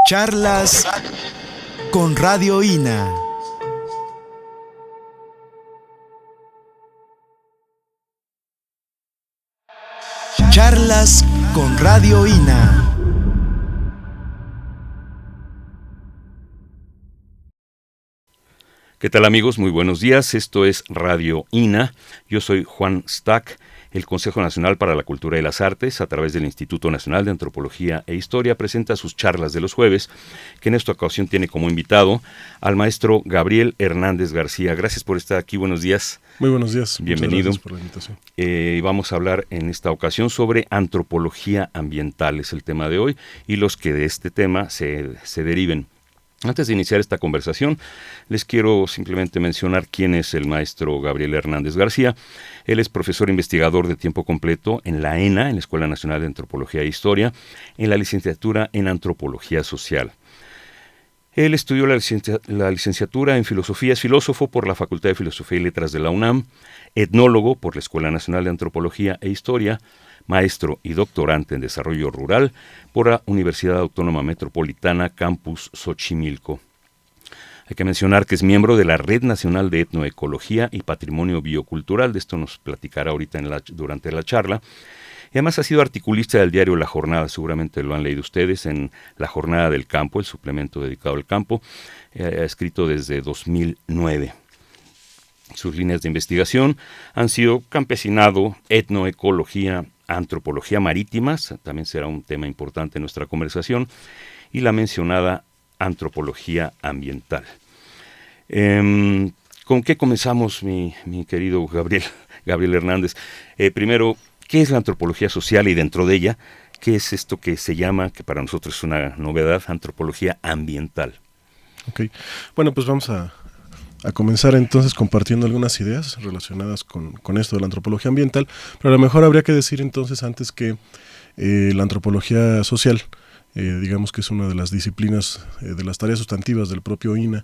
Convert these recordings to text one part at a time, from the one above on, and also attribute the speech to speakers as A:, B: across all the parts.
A: Charlas con Radio INA. Charlas con Radio INA.
B: ¿Qué tal, amigos? Muy buenos días. Esto es Radio INA. Yo soy Juan Stack. El Consejo Nacional para la Cultura y las Artes, a través del Instituto Nacional de Antropología e Historia, presenta sus charlas de los jueves, que en esta ocasión tiene como invitado al maestro Gabriel Hernández García. Gracias por estar aquí. Buenos días.
C: Muy buenos días.
B: Bienvenido.
C: Muchas gracias por la invitación.
B: Vamos a hablar en esta ocasión sobre antropología ambiental, es el tema de hoy, y los que de este tema se deriven. Antes de iniciar esta conversación, les quiero simplemente mencionar quién es el maestro Gabriel Hernández García. Él es profesor investigador de tiempo completo en la ENA, en la Escuela Nacional de Antropología e Historia, en la licenciatura en Antropología Social. Él estudió la licenciatura en Filosofía, es filósofo por la Facultad de Filosofía y Letras de la UNAM, etnólogo por la Escuela Nacional de Antropología e Historia, maestro y doctorante en Desarrollo Rural por la Universidad Autónoma Metropolitana Campus Xochimilco. Hay que mencionar que es miembro de la Red Nacional de Etnoecología y Patrimonio Biocultural, de esto nos platicará ahorita durante la charla, y además ha sido articulista del diario La Jornada, seguramente lo han leído ustedes, en La Jornada del Campo, el suplemento dedicado al campo, ha escrito desde 2009. Sus líneas de investigación han sido campesinado, etnoecología, antropología marítima, también será un tema importante en nuestra conversación, y la mencionada antropología ambiental. ¿Con qué comenzamos, mi querido Gabriel Hernández? Primero, ¿qué es la antropología social y dentro de ella, qué es esto que se llama, que para nosotros es una novedad, antropología ambiental?
C: Ok, bueno, pues vamos a comenzar entonces compartiendo algunas ideas relacionadas con esto de la antropología ambiental, pero a lo mejor habría que decir entonces antes que la antropología social, digamos que es una de las disciplinas, de las tareas sustantivas del propio INA,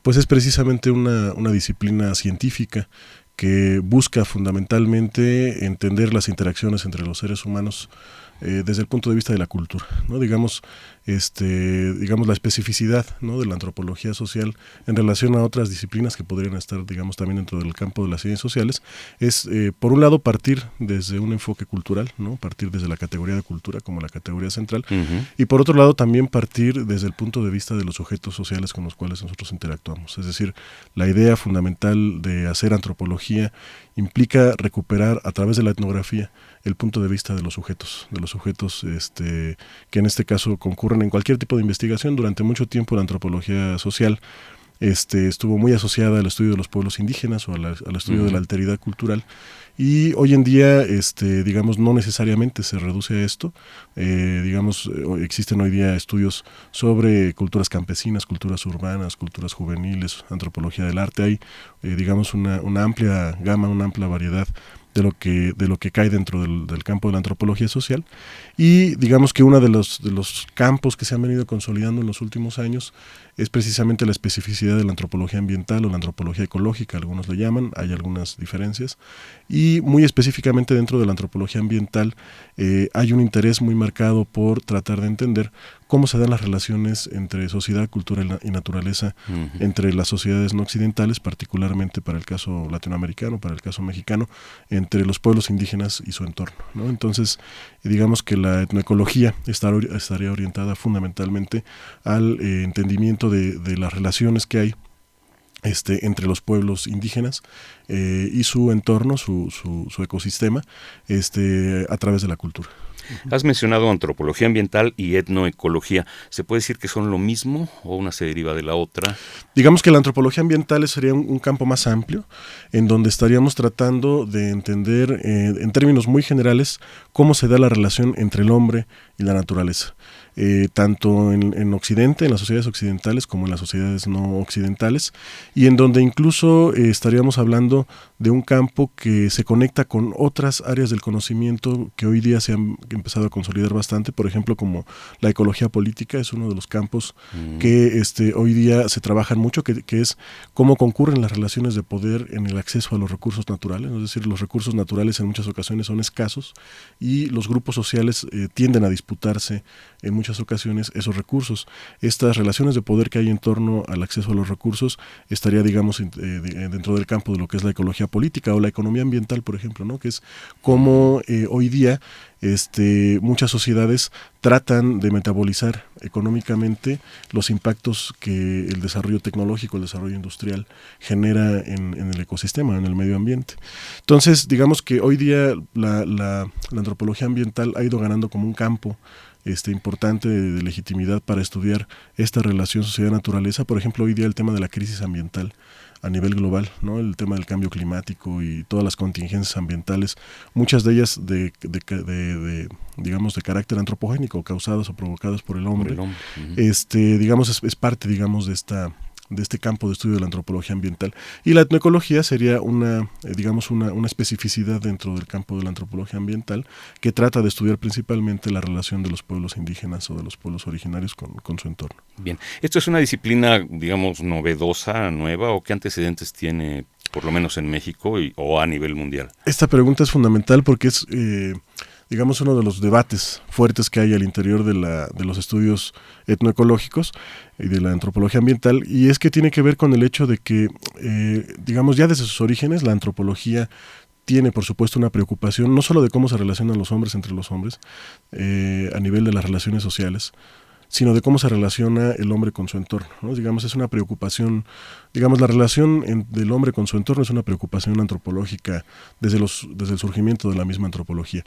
C: pues es precisamente una disciplina científica que busca fundamentalmente entender las interacciones entre los seres humanos desde el punto de vista de la cultura, ¿no? Digamos la especificidad, ¿no?, de la antropología social en relación a otras disciplinas que podrían estar, digamos, también dentro del campo de las ciencias sociales, es, por un lado, partir desde un enfoque cultural, ¿no?, partir desde la categoría de cultura como la categoría central, y por otro lado también partir desde el punto de vista de los sujetos sociales con los cuales nosotros interactuamos. Es decir, la idea fundamental de hacer antropología implica recuperar a través de la etnografía el punto de vista de los sujetos que en este caso concurren en cualquier tipo de investigación. Durante mucho tiempo la antropología social estuvo muy asociada al estudio de los pueblos indígenas o al estudio de la alteridad cultural, y hoy en día digamos no necesariamente se reduce a esto. Existen hoy día estudios sobre culturas campesinas, culturas urbanas, culturas juveniles, antropología del arte. Hay digamos una amplia gama, una amplia variedad de lo que cae dentro del campo de la antropología social, y digamos que uno de los campos que se han venido consolidando en los últimos años es precisamente la especificidad de la antropología ambiental o la antropología ecológica, algunos le llaman, hay algunas diferencias, y muy específicamente dentro de la antropología ambiental hay un interés muy marcado por tratar de entender cómo se dan las relaciones entre sociedad, cultura y naturaleza, entre las sociedades no occidentales, particularmente para el caso latinoamericano, para el caso mexicano, entre los pueblos indígenas y su entorno, ¿no? Entonces, digamos que la etnoecología estaría orientada fundamentalmente al entendimiento de las relaciones que hay entre los pueblos indígenas y su entorno, su ecosistema, a través de la cultura.
B: Has mencionado antropología ambiental y etnoecología. ¿Se puede decir que son lo mismo o una se deriva de la otra?
C: Digamos que la antropología ambiental sería un campo más amplio, en donde estaríamos tratando de entender en términos muy generales cómo se da la relación entre el hombre y la naturaleza. Tanto en Occidente, en las sociedades occidentales, como en las sociedades no occidentales, y en donde incluso estaríamos hablando de un campo que se conecta con otras áreas del conocimiento que hoy día se han empezado a consolidar bastante, por ejemplo, como la ecología política es uno de los campos que hoy día se trabajan mucho, que es cómo concurren las relaciones de poder en el acceso a los recursos naturales, es decir, los recursos naturales en muchas ocasiones son escasos y los grupos sociales tienden a disputarse en muchas muchas ocasiones esos recursos. Estas relaciones de poder que hay en torno al acceso a los recursos estaría, digamos, dentro del campo de lo que es la ecología política o la economía ambiental, por ejemplo, ¿no? Que es como hoy día muchas sociedades tratan de metabolizar económicamente los impactos que el desarrollo tecnológico, el desarrollo industrial genera en el ecosistema, en el medio ambiente. Entonces, digamos que hoy día la antropología ambiental ha ido ganando como un campo importante de legitimidad para estudiar esta relación sociedad-naturaleza. Por ejemplo, hoy día el tema de la crisis ambiental a nivel global, ¿no? El tema del cambio climático y todas las contingencias ambientales, muchas de ellas digamos de carácter antropogénico, causadas o provocadas por el hombre. Digamos es parte, digamos, de este campo de estudio de la antropología ambiental. Y la etnoecología sería una especificidad dentro del campo de la antropología ambiental que trata de estudiar principalmente la relación de los pueblos indígenas o de los pueblos originarios con su entorno.
B: Bien, ¿esto es una disciplina, digamos, novedosa, nueva, o qué antecedentes tiene, por lo menos en México o a nivel mundial?
C: Esta pregunta es fundamental porque es digamos, uno de los debates fuertes que hay al interior de los estudios etnoecológicos y de la antropología ambiental, y es que tiene que ver con el hecho de que, digamos, ya desde sus orígenes, la antropología tiene, por supuesto, una preocupación no solo de cómo se relacionan los hombres entre los hombres, a nivel de las relaciones sociales, sino de cómo se relaciona el hombre con su entorno, ¿no? Digamos, es una preocupación, digamos, la relación del hombre con su entorno es una preocupación antropológica desde el surgimiento de la misma antropología.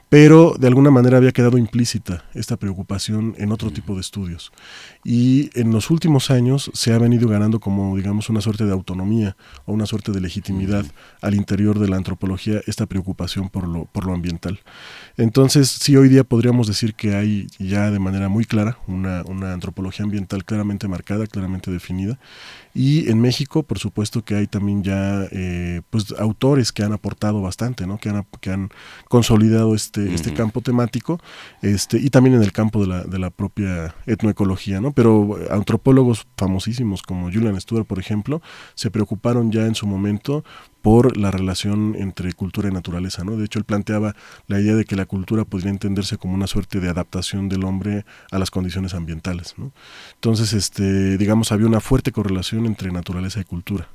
C: Pero, de alguna manera, había quedado implícita esta preocupación en otro tipo de estudios. Y en los últimos años se ha venido ganando como, digamos, una suerte de autonomía o una suerte de legitimidad al interior de la antropología, esta preocupación por lo ambiental. Entonces, sí, hoy día podríamos decir que hay ya de manera muy clara una antropología ambiental claramente marcada, claramente definida. Y en México, por supuesto que hay también ya pues autores que han aportado bastante, ¿no? que han consolidado este campo temático, y también en el campo de la propia etnoecología, ¿no? Pero antropólogos famosísimos como Julian Stewart, por ejemplo, se preocuparon ya en su momento por la relación entre cultura y naturaleza, ¿no? De hecho, él planteaba la idea de que la cultura podría entenderse como una suerte de adaptación del hombre a las condiciones ambientales, ¿no? Entonces, digamos, había una fuerte correlación entre naturaleza y cultura,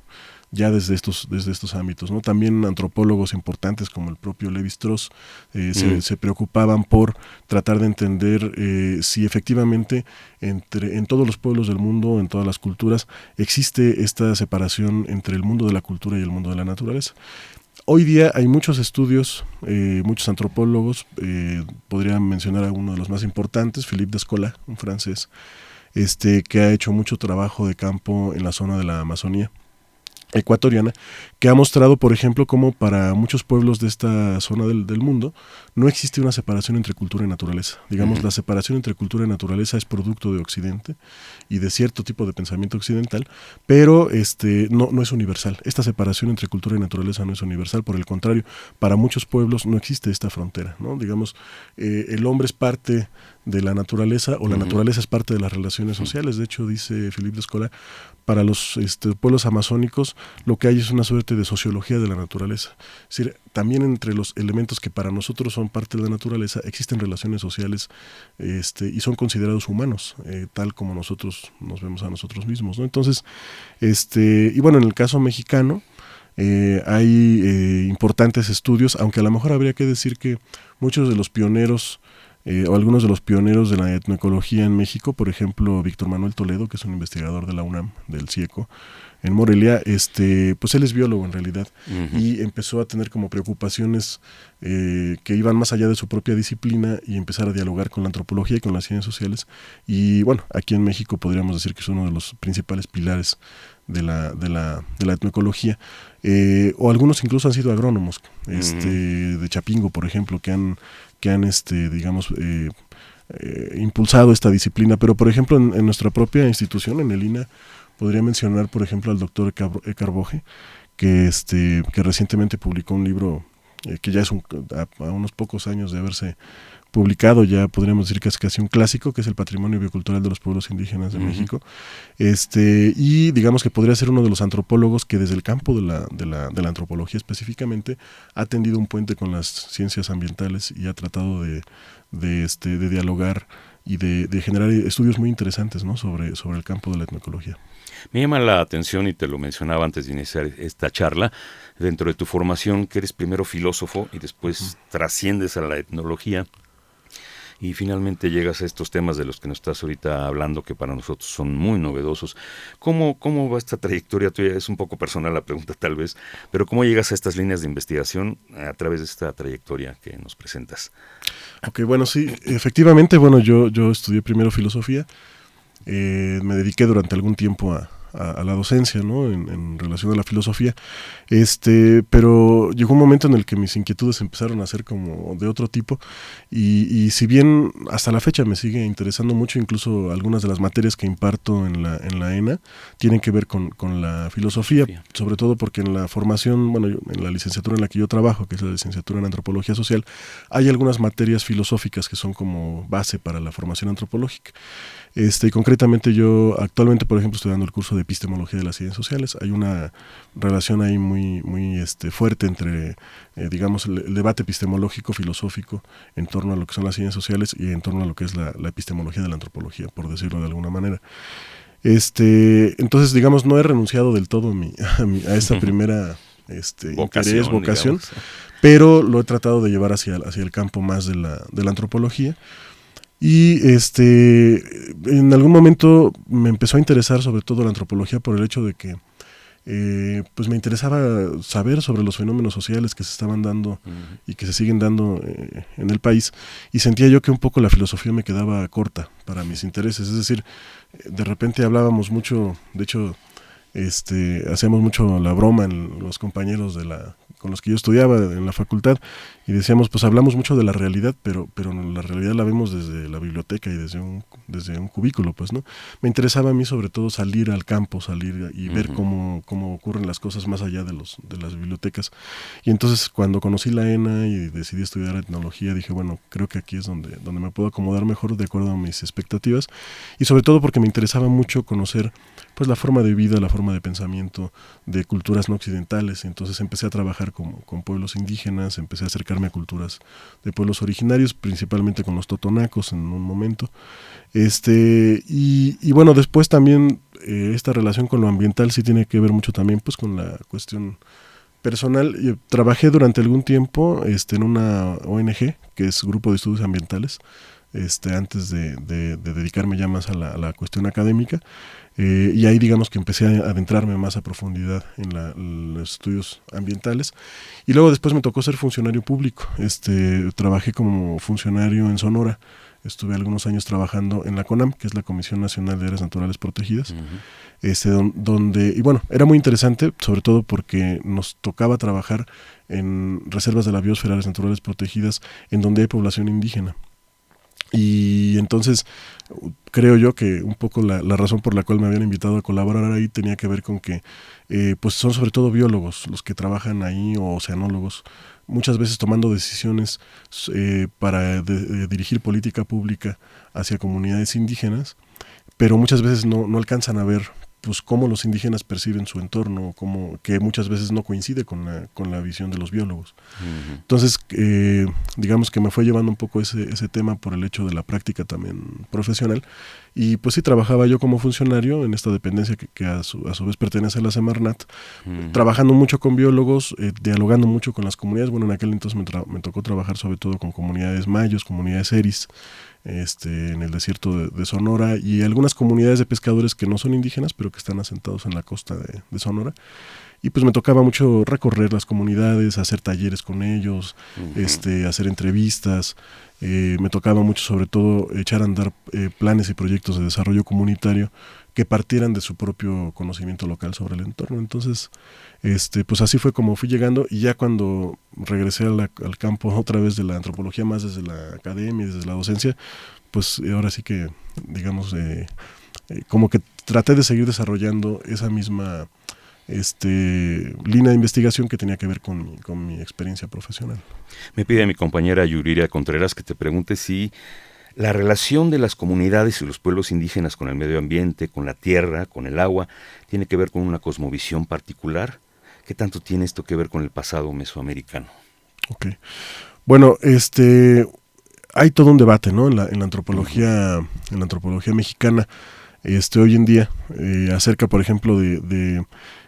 C: ya desde estos ámbitos, ¿no? También antropólogos importantes como el propio Lévi-Strauss se preocupaban por tratar de entender si efectivamente en todos los pueblos del mundo, en todas las culturas, existe esta separación entre el mundo de la cultura y el mundo de la naturaleza. Hoy día hay muchos estudios, muchos antropólogos, podría mencionar a uno de los más importantes, Philippe Descola, un francés, que ha hecho mucho trabajo de campo en la zona de la Amazonía ecuatoriana, que ha mostrado, por ejemplo, cómo para muchos pueblos de esta zona del mundo no existe una separación entre cultura y naturaleza. Digamos, la separación entre cultura y naturaleza es producto de Occidente y de cierto tipo de pensamiento occidental, pero no es universal. Esta separación entre cultura y naturaleza no es universal, por el contrario, para muchos pueblos no existe esta frontera, ¿no? Digamos, el hombre es parte de la naturaleza o la naturaleza es parte de las relaciones sociales. De hecho, dice Philippe Descola, para los pueblos amazónicos lo que hay es una suerte de sociología de la naturaleza. Es decir, también entre los elementos que para nosotros son parte de la naturaleza existen relaciones sociales y son considerados humanos, tal como nosotros nos vemos a nosotros mismos, ¿no? Entonces, y bueno, en el caso mexicano, hay importantes estudios, aunque a lo mejor habría que decir que muchos de los pioneros o algunos de los pioneros de la etnoecología en México, por ejemplo, Víctor Manuel Toledo, que es un investigador de la UNAM, del CIECO, en Morelia, pues él es biólogo en realidad, y empezó a tener como preocupaciones que iban más allá de su propia disciplina y empezar a dialogar con la antropología y con las ciencias sociales. Y bueno, aquí en México podríamos decir que es uno de los principales pilares de la etnoecología, o algunos incluso han sido agrónomos, de Chapingo, por ejemplo, que han digamos, impulsado esta disciplina. Pero, por ejemplo, en nuestra propia institución, en el INA, podría mencionar, por ejemplo, al doctor Ekar Boge, que recientemente publicó un libro que ya es a unos pocos años de haberse publicado, ya podríamos decir que es casi un clásico, que es el Patrimonio Biocultural de los Pueblos Indígenas de México, y digamos que podría ser uno de los antropólogos que desde el campo de la antropología específicamente ha tendido un puente con las ciencias ambientales y ha tratado de dialogar de generar estudios muy interesantes, ¿no? sobre el campo de la etnoecología.
B: Me llama la atención, y te lo mencionaba antes de iniciar esta charla, dentro de tu formación, que eres primero filósofo y después trasciendes a la etnología y finalmente llegas a estos temas de los que nos estás ahorita hablando, que para nosotros son muy novedosos. ¿Cómo va esta trayectoria tuya? Es un poco personal la pregunta tal vez, pero ¿cómo llegas a estas líneas de investigación a través de esta trayectoria que nos presentas?
C: Ok, bueno, sí, efectivamente, bueno, yo estudié primero filosofía. Me dediqué durante algún tiempo a la docencia, ¿no? En relación a la filosofía, pero llegó un momento en el que mis inquietudes empezaron a ser como de otro tipo y si bien hasta la fecha me sigue interesando mucho, incluso algunas de las materias que imparto en la ENA tienen que ver con la filosofía, sobre todo porque en la formación, bueno, en la licenciatura en la que yo trabajo, que es la licenciatura en Antropología Social, hay algunas materias filosóficas que son como base para la formación antropológica. Y concretamente yo actualmente, por ejemplo, estoy dando el curso de epistemología de las ciencias sociales. Hay una relación ahí muy fuerte entre, digamos, el debate epistemológico, filosófico, en torno a lo que son las ciencias sociales y en torno a lo que es la epistemología de la antropolología, por decirlo de alguna manera. Entonces, digamos, no he renunciado del todo a esta primera vocación, pero lo he tratado de llevar hacia el campo más de la antropología. Y en algún momento me empezó a interesar sobre todo la antropología por el hecho de que pues me interesaba saber sobre los fenómenos sociales que se estaban dando y que se siguen dando en el país, y sentía yo que un poco la filosofía me quedaba corta para mis intereses. Es decir, de repente hablábamos mucho, de hecho hacíamos mucho la broma en los compañeros con los que yo estudiaba en la facultad, y decíamos, pues hablamos mucho de la realidad, pero la realidad la vemos desde la biblioteca y desde un cubículo, pues, ¿no? Me interesaba a mí sobre todo salir al campo, salir y ver cómo ocurren las cosas más allá de las bibliotecas. Y entonces cuando conocí la ENA y decidí estudiar etnología, dije, bueno, creo que aquí es donde me puedo acomodar mejor de acuerdo a mis expectativas, y sobre todo porque me interesaba mucho conocer pues la forma de vida, la forma de pensamiento de culturas no occidentales. Entonces empecé a trabajar con pueblos indígenas, empecé a acercarme a culturas de pueblos originarios, principalmente con los totonacos en un momento. Y bueno, después también esta relación con lo ambiental sí tiene que ver mucho también pues con la cuestión personal. Yo trabajé durante algún tiempo en una ONG, que es Grupo de Estudios Ambientales, antes de dedicarme ya más a la cuestión académica. Y ahí digamos que empecé a adentrarme más a profundidad en los estudios ambientales, y luego después me tocó ser funcionario público. Trabajé como funcionario en Sonora, estuve algunos años trabajando en la CONAM, que es la Comisión Nacional de Áreas Naturales Protegidas, donde, y bueno, era muy interesante, sobre todo porque nos tocaba trabajar en reservas de la biosfera, áreas naturales protegidas, en donde hay población indígena. Y entonces creo yo que un poco la razón por la cual me habían invitado a colaborar ahí tenía que ver con que pues son sobre todo biólogos los que trabajan ahí, o oceanólogos, muchas veces tomando decisiones para dirigir política pública hacia comunidades indígenas, pero muchas veces no alcanzan a ver pues cómo los indígenas perciben su entorno, que muchas veces no coincide con la visión de los biólogos. Entonces, digamos que me fue llevando un poco ese tema por el hecho de la práctica también profesional, y pues sí, trabajaba yo como funcionario en esta dependencia que a su vez pertenece a la Semarnat, trabajando mucho con biólogos, dialogando mucho con las comunidades. Bueno, en aquel entonces me tocó trabajar sobre todo con comunidades mayos, comunidades eris, en el desierto de Sonora, y algunas comunidades de pescadores que no son indígenas, pero que están asentados en la costa de Sonora. Y pues me tocaba mucho recorrer las comunidades, hacer talleres con ellos, hacer entrevistas. Me tocaba mucho, sobre todo, echar a andar planes y proyectos de desarrollo comunitario que partieran de su propio conocimiento local sobre el entorno. Entonces, pues así fue como fui llegando, y ya cuando regresé al campo otra vez de la antropología, más desde la academia, desde la docencia, pues ahora sí que, digamos, como que traté de seguir desarrollando esa misma línea de investigación que tenía que ver con mi experiencia profesional.
B: Me pide mi compañera Yuriria Contreras que te pregunte si la relación de las comunidades y los pueblos indígenas con el medio ambiente, con la tierra, con el agua, tiene que ver con una cosmovisión particular. ¿Qué tanto tiene esto que ver con el pasado mesoamericano?
C: Ok. Bueno, hay todo un debate, ¿no? En la antropología mexicana, hoy en día, acerca, por ejemplo, de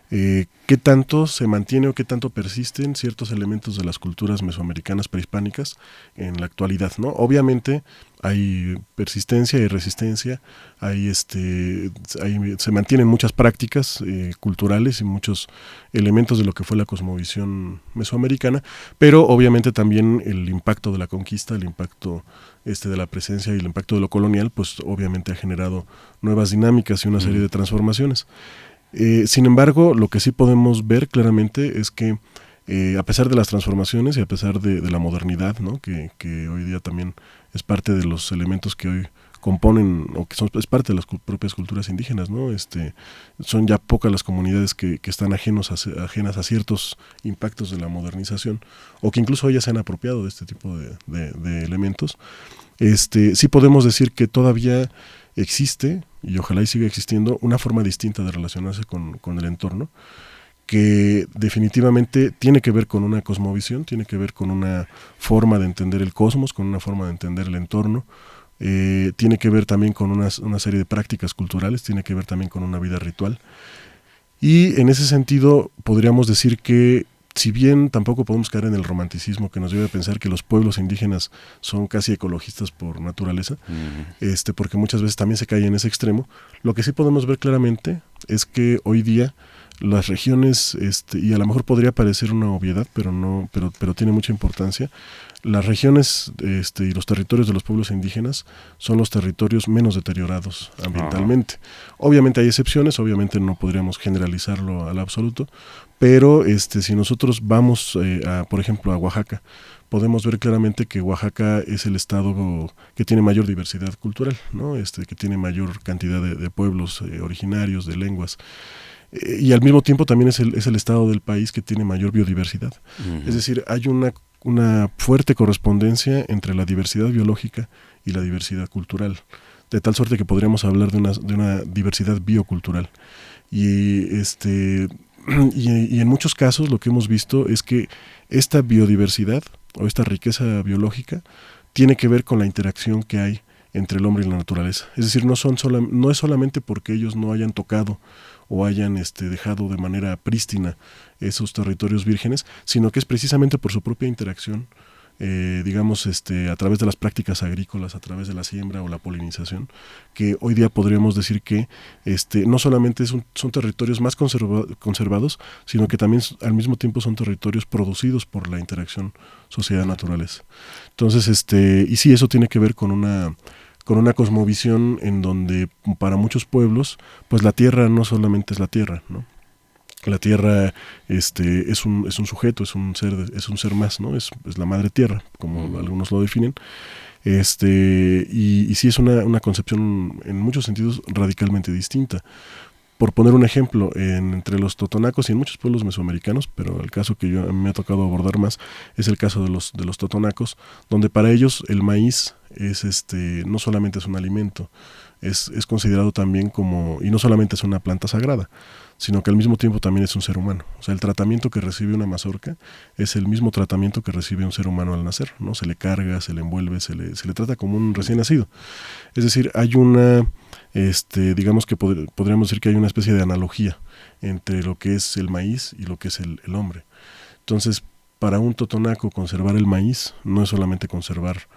C: qué tanto se mantiene o qué tanto persisten ciertos elementos de las culturas mesoamericanas prehispánicas en la actualidad, ¿no? Obviamente hay persistencia y resistencia, se mantienen muchas prácticas culturales y muchos elementos de lo que fue la cosmovisión mesoamericana, pero obviamente también el impacto de la conquista, el impacto de la presencia y el impacto de lo colonial, pues obviamente ha generado nuevas dinámicas y una serie de transformaciones. Sin embargo, lo que sí podemos ver claramente es que a pesar de las transformaciones y a pesar de la modernidad, ¿no? que hoy día también es parte de los elementos que hoy componen o que es parte de las propias culturas indígenas, ¿no? Son ya pocas las comunidades que están ajenas a ciertos impactos de la modernización o que incluso ellas se han apropiado de este tipo de elementos. Sí podemos decir que todavía existe, y ojalá y siga existiendo, una forma distinta de relacionarse con el entorno, que definitivamente tiene que ver con una cosmovisión, tiene que ver con una forma de entender el cosmos, con una forma de entender el entorno, tiene que ver también con una serie de prácticas culturales, tiene que ver también con una vida ritual. Y en ese sentido podríamos decir que si bien tampoco podemos caer en el romanticismo que nos lleva a pensar que los pueblos indígenas son casi ecologistas por naturaleza, porque muchas veces también se cae en ese extremo, lo que sí podemos ver claramente es que hoy día las regiones, y a lo mejor podría parecer una obviedad, pero tiene mucha importancia, las regiones y los territorios de los pueblos indígenas son los territorios menos deteriorados ambientalmente. Obviamente hay excepciones, obviamente no podríamos generalizarlo al absoluto, pero si nosotros vamos, por ejemplo, a Oaxaca, podemos ver claramente que Oaxaca es el estado que tiene mayor diversidad cultural, ¿no? Que tiene mayor cantidad de pueblos originarios, de lenguas. Y al mismo tiempo también es el estado del país que tiene mayor biodiversidad. Es decir, hay una fuerte correspondencia entre la diversidad biológica y la diversidad cultural, de tal suerte que podríamos hablar de una diversidad biocultural. Y en muchos casos lo que hemos visto es que esta biodiversidad o esta riqueza biológica tiene que ver con la interacción que hay entre el hombre y la naturaleza. Es decir, no es solamente porque ellos no hayan tocado o hayan dejado de manera prístina esos territorios vírgenes, sino que es precisamente por su propia interacción, a través de las prácticas agrícolas, a través de la siembra o la polinización, que hoy día podríamos decir que no solamente son territorios más conservados, sino que también al mismo tiempo son territorios producidos por la interacción sociedad-naturaleza. Entonces, y sí, eso tiene que ver con una cosmovisión en donde para muchos pueblos, pues la tierra no solamente es la tierra, ¿no? La tierra es un sujeto, es un ser más, ¿no? Es la madre tierra, como algunos lo definen. Y sí es una concepción en muchos sentidos radicalmente distinta. Por poner un ejemplo, entre los totonacos y en muchos pueblos mesoamericanos, pero el caso que a mí me ha tocado abordar más es el caso de los totonacos, donde para ellos el maíz no solamente es un alimento, es considerado también y no solamente es una planta sagrada, sino que al mismo tiempo también es un ser humano. O sea, el tratamiento que recibe una mazorca es el mismo tratamiento que recibe un ser humano al nacer, ¿no? Se le carga, se le envuelve, se le trata como un recién nacido. Es decir, hay digamos que podríamos decir que hay una especie de analogía entre lo que es el maíz y lo que es el hombre. Entonces, para un totonaco conservar el maíz no es solamente conservar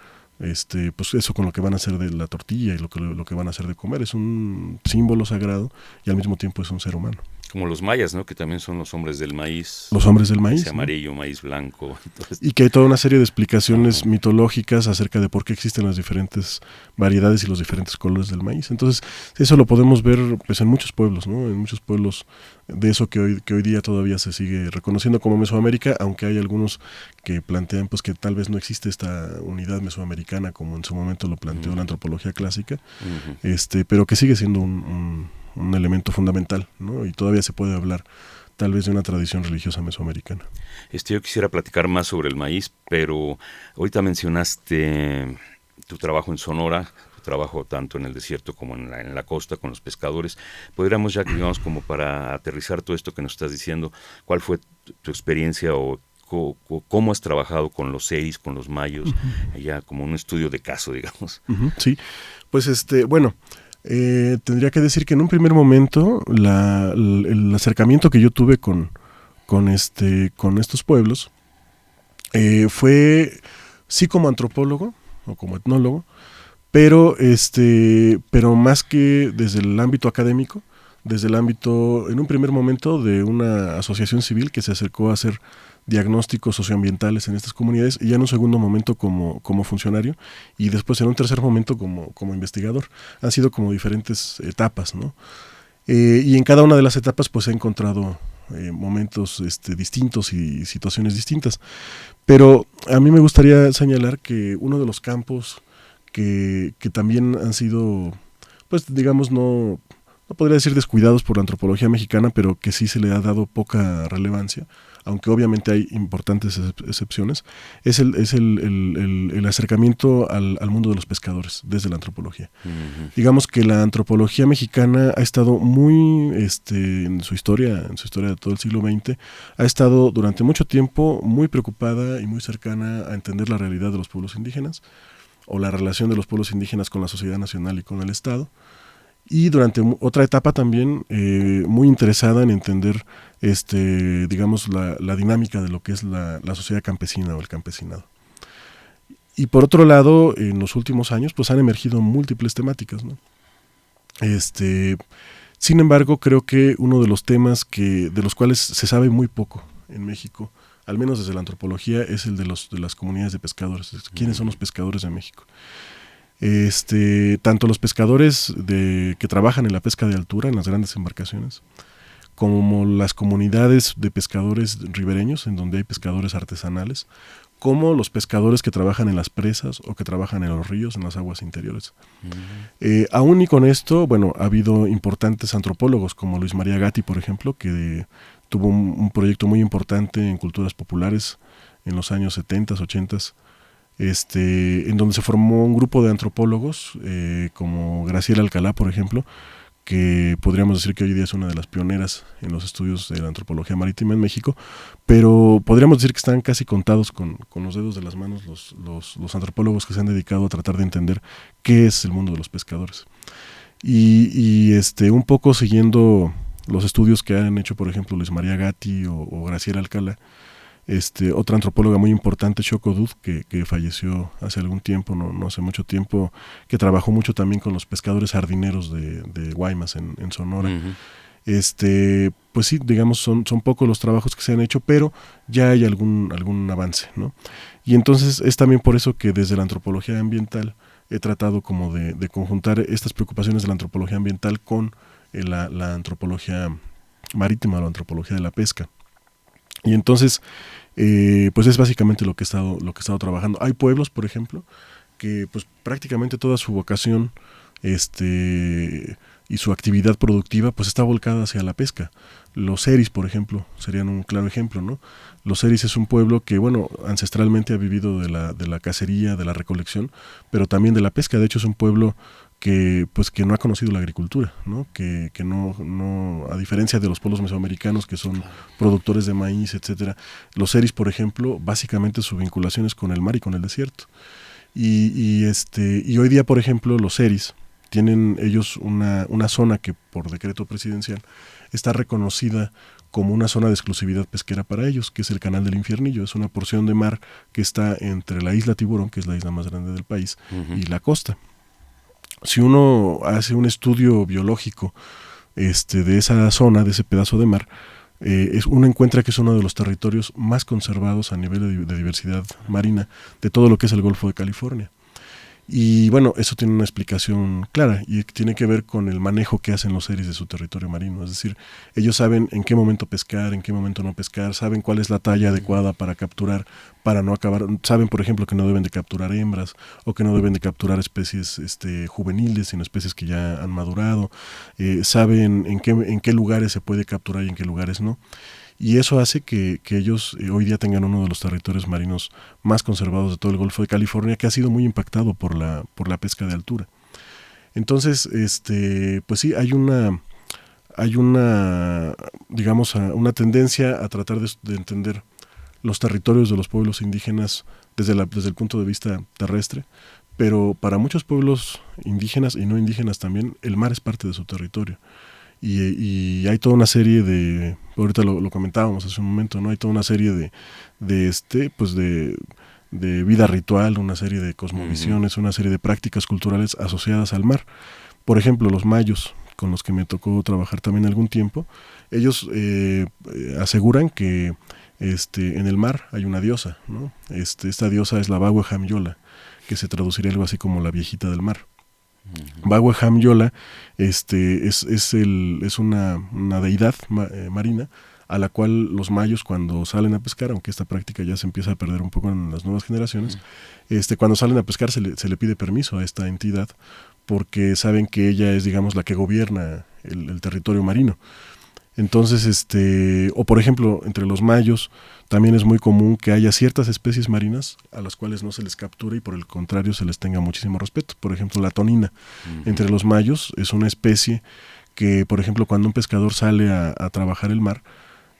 C: pues eso con lo que van a hacer de la tortilla y lo que van a hacer de comer, es un símbolo sagrado y al mismo tiempo es un ser humano.
B: Como los mayas, ¿no? Que también son los hombres del maíz.
C: Los hombres del maíz.
B: Ese amarillo, maíz blanco.
C: Y que hay toda una serie de explicaciones mitológicas acerca de por qué existen las diferentes variedades y los diferentes colores del maíz. Entonces, eso lo podemos ver pues en muchos pueblos, ¿no? En muchos pueblos de eso que hoy día todavía se sigue reconociendo como Mesoamérica, aunque hay algunos que plantean pues que tal vez no existe esta unidad mesoamericana como en su momento lo planteó la antropología clásica, pero que sigue siendo un elemento fundamental, ¿no? Y todavía se puede hablar tal vez de una tradición religiosa mesoamericana.
B: Yo quisiera platicar más sobre el maíz, pero ahorita mencionaste tu trabajo en Sonora, tu trabajo tanto en el desierto como en la costa con los pescadores. Podríamos ya, digamos, como para aterrizar todo esto que nos estás diciendo, ¿cuál fue tu experiencia o cómo has trabajado con los seris, con los mayos, ya como un estudio de caso, digamos.
C: Sí, pues bueno, tendría que decir que en un primer momento el acercamiento que yo tuve con estos pueblos fue sí como antropólogo o como etnólogo, pero más que desde el ámbito académico, desde el ámbito, en un primer momento, de una asociación civil que se acercó a hacer diagnósticos socioambientales en estas comunidades, y ya en un segundo momento como funcionario, y después en un tercer momento como investigador. Han sido como diferentes etapas, ¿no? Y en cada una de las etapas pues he encontrado momentos distintos y situaciones distintas. Pero a mí me gustaría señalar que uno de los campos que también han sido, pues digamos, no podría decir descuidados por la antropología mexicana, pero que sí se le ha dado poca relevancia, aunque obviamente hay importantes excepciones, es el acercamiento al mundo de los pescadores desde la antropología. Uh-huh. Digamos que la antropología mexicana ha estado muy, en su historia de todo el siglo XX, ha estado durante mucho tiempo muy preocupada y muy cercana a entender la realidad de los pueblos indígenas, o la relación de los pueblos indígenas con la sociedad nacional y con el Estado. Y durante otra etapa también muy interesada en entender digamos la dinámica de lo que es la sociedad campesina o el campesinado. Y por otro lado, en los últimos años pues han emergido múltiples temáticas, ¿no? Sin embargo, creo que uno de los temas de los cuales se sabe muy poco en México, al menos desde la antropología, es el de las comunidades de pescadores. ¿Quiénes son los pescadores de México? Tanto los pescadores que trabajan en la pesca de altura, en las grandes embarcaciones, como las comunidades de pescadores ribereños, en donde hay pescadores artesanales, como los pescadores que trabajan en las presas o que trabajan en los ríos, en las aguas interiores. Uh-huh. Aún y con esto, bueno, ha habido importantes antropólogos, como Luis María Gatti, por ejemplo, que tuvo un proyecto muy importante en culturas populares en los años 70s, 80s, en donde se formó un grupo de antropólogos, como Graciela Alcalá, por ejemplo, que podríamos decir que hoy día es una de las pioneras en los estudios de la antropología marítima en México, pero podríamos decir que están casi contados con los dedos de las manos los antropólogos que se han dedicado a tratar de entender qué es el mundo de los pescadores. Y un poco siguiendo los estudios que han hecho, por ejemplo, Luis María Gatti o Graciela Alcalá, otra antropóloga muy importante, Choco Dud, que falleció hace algún tiempo, no hace mucho tiempo, que trabajó mucho también con los pescadores sardineros de Guaymas en Sonora. Uh-huh. Pues sí, digamos, son pocos los trabajos que se han hecho, pero ya hay algún avance, ¿no? Y entonces es también por eso que desde la antropología ambiental he tratado como de conjuntar estas preocupaciones de la antropología ambiental con la antropología marítima, la antropología de la pesca. Y entonces, pues es básicamente lo que he estado trabajando. Hay pueblos, por ejemplo, que pues prácticamente toda su vocación y su actividad productiva pues está volcada hacia la pesca. Los seris, por ejemplo, serían un claro ejemplo, ¿no? Los seris es un pueblo que, bueno, ancestralmente ha vivido de la cacería, de la recolección, pero también de la pesca. De hecho, es un pueblo que no ha conocido la agricultura, ¿no? Que no, a diferencia de los pueblos mesoamericanos que son productores de maíz, etcétera, los seris, por ejemplo, básicamente su vinculación es con el mar y con el desierto. Y hoy día, por ejemplo, los seris tienen ellos una zona que por decreto presidencial está reconocida como una zona de exclusividad pesquera para ellos, que es el Canal del Infiernillo. Es una porción de mar que está entre la isla Tiburón, que es la isla más grande del país, uh-huh, y la costa. Si uno hace un estudio biológico de esa zona, de ese pedazo de mar, uno encuentra que es uno de los territorios más conservados a nivel de diversidad marina de todo lo que es el Golfo de California. Y bueno, eso tiene una explicación clara y tiene que ver con el manejo que hacen los seris de su territorio marino. Es decir, ellos saben en qué momento pescar, en qué momento no pescar, saben cuál es la talla adecuada para capturar, para no acabar. Saben, por ejemplo, que no deben de capturar hembras o que no deben de capturar especies juveniles, sino especies que ya han madurado. Saben en qué lugares se puede capturar y en qué lugares no. Y eso hace que ellos hoy día tengan uno de los territorios marinos más conservados de todo el Golfo de California, que ha sido muy impactado por la pesca de altura. Entonces, pues sí, hay una digamos, una tendencia a tratar de entender los territorios de los pueblos indígenas desde el punto de vista terrestre, pero para muchos pueblos indígenas y no indígenas también, el mar es parte de su territorio. Y hay toda una serie de, ahorita lo comentábamos hace un momento, ¿no? Hay toda una serie de vida ritual, una serie de cosmovisiones, una serie de prácticas culturales asociadas al mar. Por ejemplo, los mayos, con los que me tocó trabajar también algún tiempo, ellos aseguran que en el mar hay una diosa, ¿no? Esta diosa es la Bagua Jamyola, que se traduciría algo así como la viejita del mar. Bagua Jamyola es una deidad marina a la cual los mayos, cuando salen a pescar, aunque esta práctica ya se empieza a perder un poco en las nuevas generaciones, cuando salen a pescar se le pide permiso a esta entidad, porque saben que ella es, digamos, la que gobierna el territorio marino. Entonces, o por ejemplo, entre los mayos también es muy común que haya ciertas especies marinas a las cuales no se les captura y por el contrario se les tenga muchísimo respeto. Por ejemplo, la tonina. Entre los mayos es una especie que, por ejemplo, cuando un pescador sale a trabajar el mar,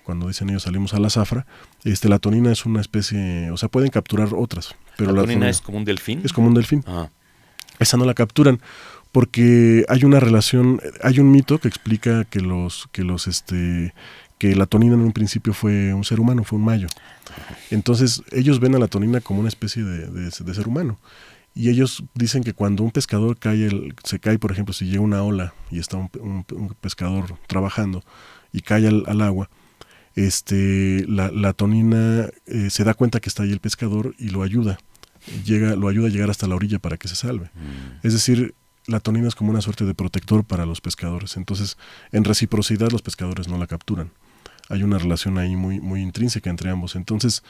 C: cuando dicen ellos salimos a la zafra, la tonina es una especie, o sea, pueden capturar otras. Pero
B: ¿La tonina es como un delfín?
C: Es como un delfín.
B: Ah.
C: Esa no la capturan porque hay una relación, hay un mito que explica que que la tonina en un principio fue un ser humano, fue un mayo. Entonces ellos ven a la tonina como una especie de ser humano. Y ellos dicen que cuando un pescador se cae, por ejemplo, si llega una ola y está un pescador trabajando y cae al agua, la tonina se da cuenta que está ahí el pescador y lo ayuda a llegar hasta la orilla para que se salve. Es decir, la tonina es como una suerte de protector para los pescadores. Entonces, en reciprocidad, los pescadores no la capturan. Hay una relación ahí muy, muy intrínseca entre ambos. Entonces,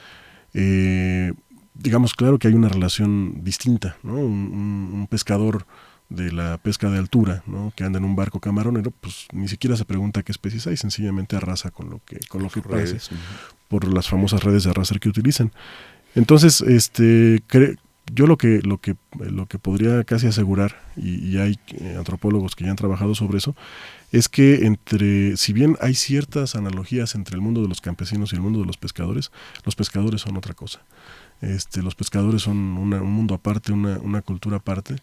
C: digamos, claro que hay una relación distinta, ¿no? Un pescador de la pesca de altura, ¿no? Que anda en un barco camaronero, pues ni siquiera se pregunta qué especies hay, sencillamente arrasa con lo que pase, por las famosas redes de arrastre que utilizan. Entonces, yo lo que podría casi asegurar, y hay antropólogos que ya han trabajado sobre eso, es que si bien hay ciertas analogías entre el mundo de los campesinos y el mundo de los pescadores son otra cosa. Los pescadores son un mundo aparte, una cultura aparte,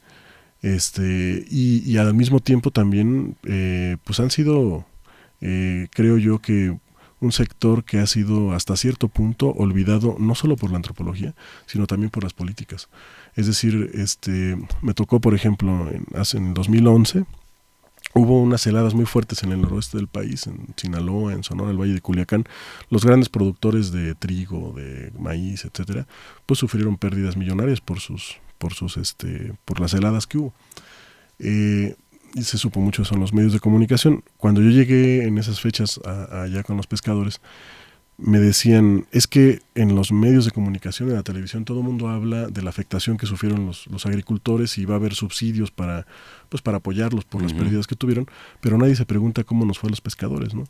C: y al mismo tiempo también pues han sido, creo yo que un sector que ha sido hasta cierto punto olvidado no solo por la antropología, sino también por las políticas. Es decir, me tocó, por ejemplo, en 2011, hubo unas heladas muy fuertes en el noroeste del país, en Sinaloa, en Sonora, el Valle de Culiacán. Los grandes productores de trigo, de maíz, etcétera, pues sufrieron pérdidas millonarias por las heladas que hubo. Y se supo mucho eso en los medios de comunicación. Cuando yo llegué en esas fechas allá con los pescadores, me decían, es que en los medios de comunicación, en la televisión, todo el mundo habla de la afectación que sufrieron los agricultores y va a haber subsidios para apoyarlos por las pérdidas que tuvieron, pero nadie se pregunta cómo nos fue a los pescadores, ¿no?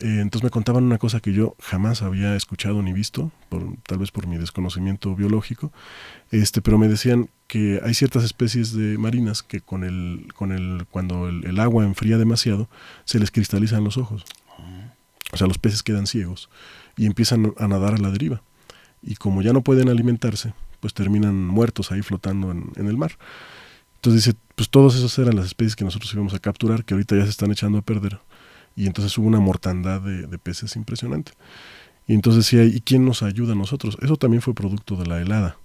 C: Entonces me contaban una cosa que yo jamás había escuchado ni visto, tal vez por mi desconocimiento biológico, pero me decían que hay ciertas especies de marinas que cuando el agua enfría demasiado, se les cristalizan los ojos. O sea, los peces quedan ciegos y empiezan a nadar a la deriva. Y como ya no pueden alimentarse, pues terminan muertos ahí flotando en el mar. Entonces dice, pues todas esas eran las especies que nosotros íbamos a capturar, que ahorita ya se están echando a perder. Y entonces hubo una mortandad de peces impresionante. Y entonces decía, ¿y quién nos ayuda a nosotros? Eso también fue producto de la helada.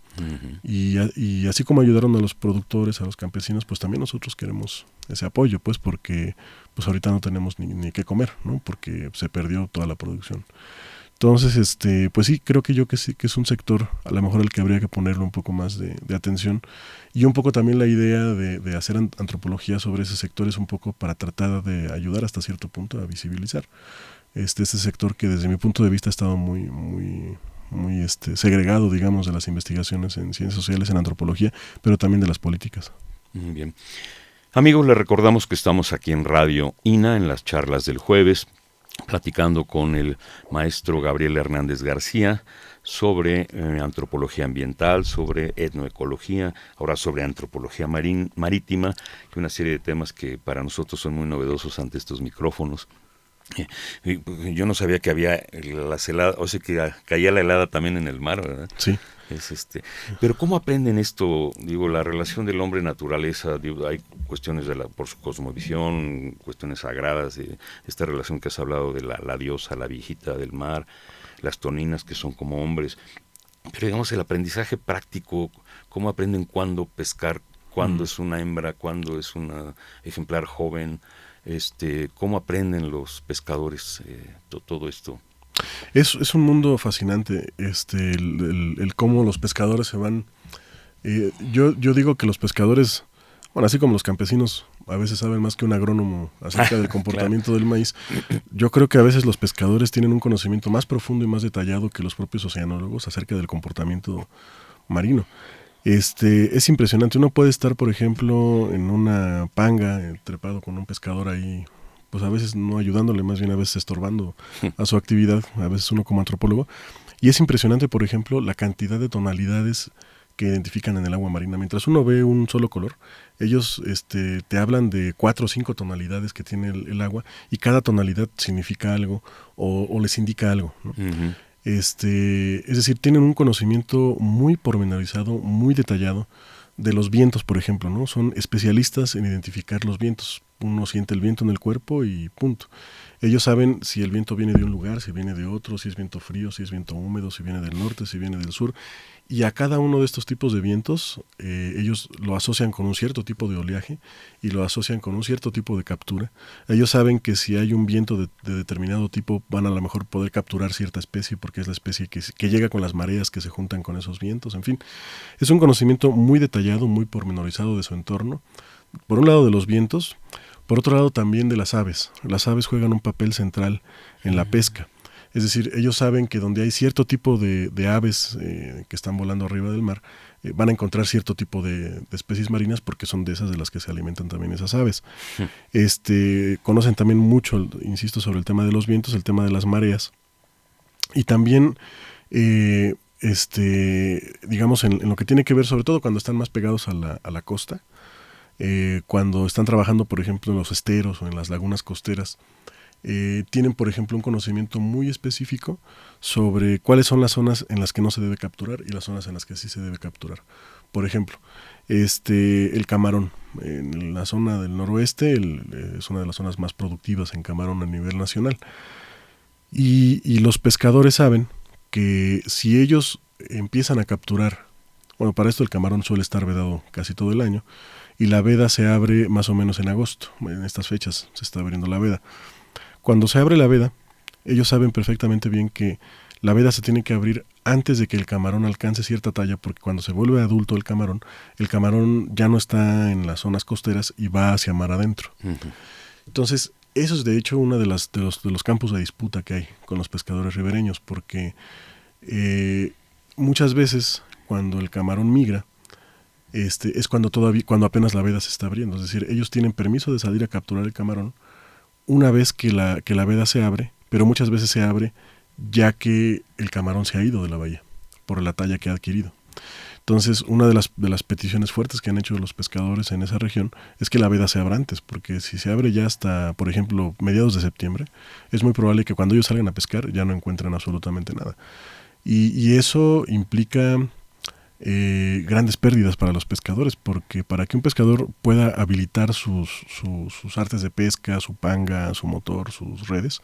C: Y así como ayudaron a los productores, a los campesinos, pues también nosotros queremos ese apoyo, pues porque pues ahorita no tenemos ni qué comer, ¿no? Porque se perdió toda la producción. Entonces, pues sí, creo que sí, que es un sector a lo mejor al que habría que ponerle un poco más de atención, y un poco también la idea de hacer antropología sobre ese sector es un poco para tratar de ayudar hasta cierto punto a visibilizar este sector que desde mi punto de vista ha estado muy segregado, digamos, de las investigaciones en ciencias sociales, en antropología, pero también de las políticas.
B: Muy bien. Amigos, les recordamos que estamos aquí en Radio INA, en las charlas del jueves, platicando con el maestro Gabriel Hernández García sobre antropología ambiental, sobre etnoecología, ahora sobre antropología marítima, y una serie de temas que para nosotros son muy novedosos ante estos micrófonos. Yo no sabía que había las heladas, o sea que caía la helada también en el mar, ¿verdad?
C: Sí.
B: Pero ¿cómo aprenden esto? Digo, la relación del hombre-naturaleza, hay cuestiones por su cosmovisión, cuestiones sagradas, de esta relación que has hablado de la diosa, la viejita del mar, las toninas que son como hombres, pero digamos el aprendizaje práctico, ¿cómo aprenden cuándo pescar, cuándo es una hembra, cuándo es un ejemplar joven? ¿Cómo aprenden los pescadores todo esto?
C: Es un mundo fascinante, el cómo los pescadores se van. Yo digo que los pescadores, bueno, así como los campesinos a veces saben más que un agrónomo acerca del comportamiento del maíz, yo creo que a veces los pescadores tienen un conocimiento más profundo y más detallado que los propios oceanólogos acerca del comportamiento marino. Es impresionante. Uno puede estar, por ejemplo, en una panga, trepado con un pescador ahí, pues a veces no ayudándole, más bien a veces estorbando a su actividad, a veces uno como antropólogo. Y es impresionante, por ejemplo, la cantidad de tonalidades que identifican en el agua marina. Mientras uno ve un solo color, ellos te hablan de 4 o 5 tonalidades que tiene el agua, y cada tonalidad significa algo o les indica algo, ¿no?
B: Uh-huh.
C: Es decir, tienen un conocimiento muy pormenorizado, muy detallado de los vientos, por ejemplo, ¿no? Son especialistas en identificar los vientos. Uno siente el viento en el cuerpo y punto. Ellos saben si el viento viene de un lugar, si viene de otro, si es viento frío, si es viento húmedo, si viene del norte, si viene del sur. Y a cada uno de estos tipos de vientos, ellos lo asocian con un cierto tipo de oleaje y lo asocian con un cierto tipo de captura. Ellos saben que si hay un viento de determinado tipo, van a lo mejor poder capturar cierta especie, porque es la especie que llega con las mareas que se juntan con esos vientos. En fin, es un conocimiento muy detallado, muy pormenorizado de su entorno. Por un lado de los vientos, por otro lado también de las aves. Las aves juegan un papel central en la pesca. Es decir, ellos saben que donde hay cierto tipo de aves que están volando arriba del mar, van a encontrar cierto tipo de especies marinas, porque son de esas de las que se alimentan también esas aves. Conocen también mucho, insisto, sobre el tema de los vientos, el tema de las mareas. Y también, digamos, en lo que tiene que ver, sobre todo cuando están más pegados a la costa, cuando están trabajando, por ejemplo, en los esteros o en las lagunas costeras, tienen, por ejemplo, un conocimiento muy específico sobre cuáles son las zonas en las que no se debe capturar y las zonas en las que sí se debe capturar. Por ejemplo, el camarón. En la zona del noroeste es una de las zonas más productivas en camarón a nivel nacional. Y los pescadores saben que si ellos empiezan a capturar, bueno, para esto el camarón suele estar vedado casi todo el año, y la veda se abre más o menos en agosto. En estas fechas se está abriendo la veda. Cuando se abre la veda, ellos saben perfectamente bien que la veda se tiene que abrir antes de que el camarón alcance cierta talla, porque cuando se vuelve adulto el camarón ya no está en las zonas costeras y va hacia mar adentro. Uh-huh. Entonces, eso es de hecho uno de los campos de disputa que hay con los pescadores ribereños, porque muchas veces cuando el camarón migra, es cuando apenas la veda se está abriendo. Es decir, ellos tienen permiso de salir a capturar el camarón una vez que la veda se abre, pero muchas veces se abre ya que el camarón se ha ido de la bahía por la talla que ha adquirido. Entonces, una de las peticiones fuertes que han hecho los pescadores en esa región es que la veda se abra antes, porque si se abre ya hasta, por ejemplo, mediados de septiembre, es muy probable que cuando ellos salgan a pescar ya no encuentren absolutamente nada. Y eso implica grandes pérdidas para los pescadores, porque para que un pescador pueda habilitar sus artes de pesca, su panga, su motor, sus redes,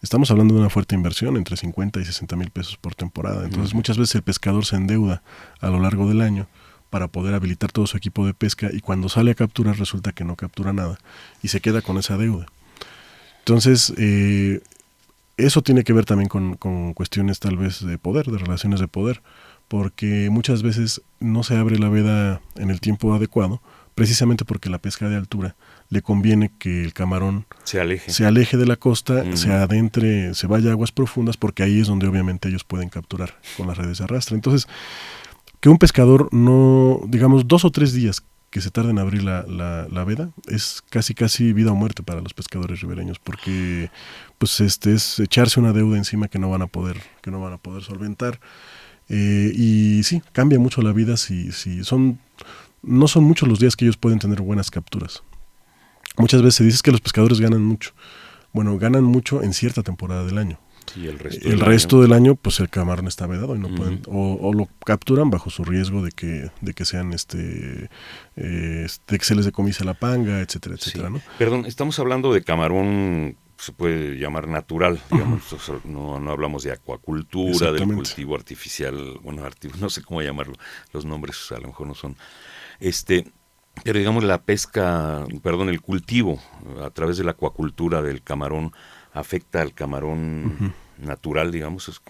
C: estamos hablando de una fuerte inversión, entre 50 y 60 mil pesos por temporada. Entonces muchas veces el pescador se endeuda a lo largo del año para poder habilitar todo su equipo de pesca, y cuando sale a capturar resulta que no captura nada y se queda con esa deuda. Entonces eso tiene que ver también con cuestiones tal vez de poder, de relaciones de poder, porque muchas veces no se abre la veda en el tiempo adecuado, precisamente porque la pesca de altura le conviene que el camarón se aleje de la costa, se adentre, se vaya a aguas profundas, porque ahí es donde obviamente ellos pueden capturar con las redes de arrastre. Entonces, que un pescador no, digamos, 2 o 3 días que se tarde en abrir la veda, es casi vida o muerte para los pescadores ribereños, porque pues es echarse una deuda encima que no van a poder solventar. Y sí, cambia mucho la vida si no son muchos los días que ellos pueden tener buenas capturas. Muchas veces se dice que los pescadores ganan mucho. bueno, ganan mucho en cierta temporada del año.
B: Sí, el
C: resto del año, pues el camarón está vedado y no pueden, o lo capturan bajo su riesgo de que sean de que se les decomise la panga, etcétera, etcétera, ¿no?
B: Perdón, estamos hablando de camarón, se puede llamar natural, digamos, no hablamos de acuacultura, del cultivo artificial, bueno, no sé cómo llamarlo, los nombres a lo mejor no son, pero digamos el cultivo a través de la acuacultura del camarón afecta al camarón natural, digamos.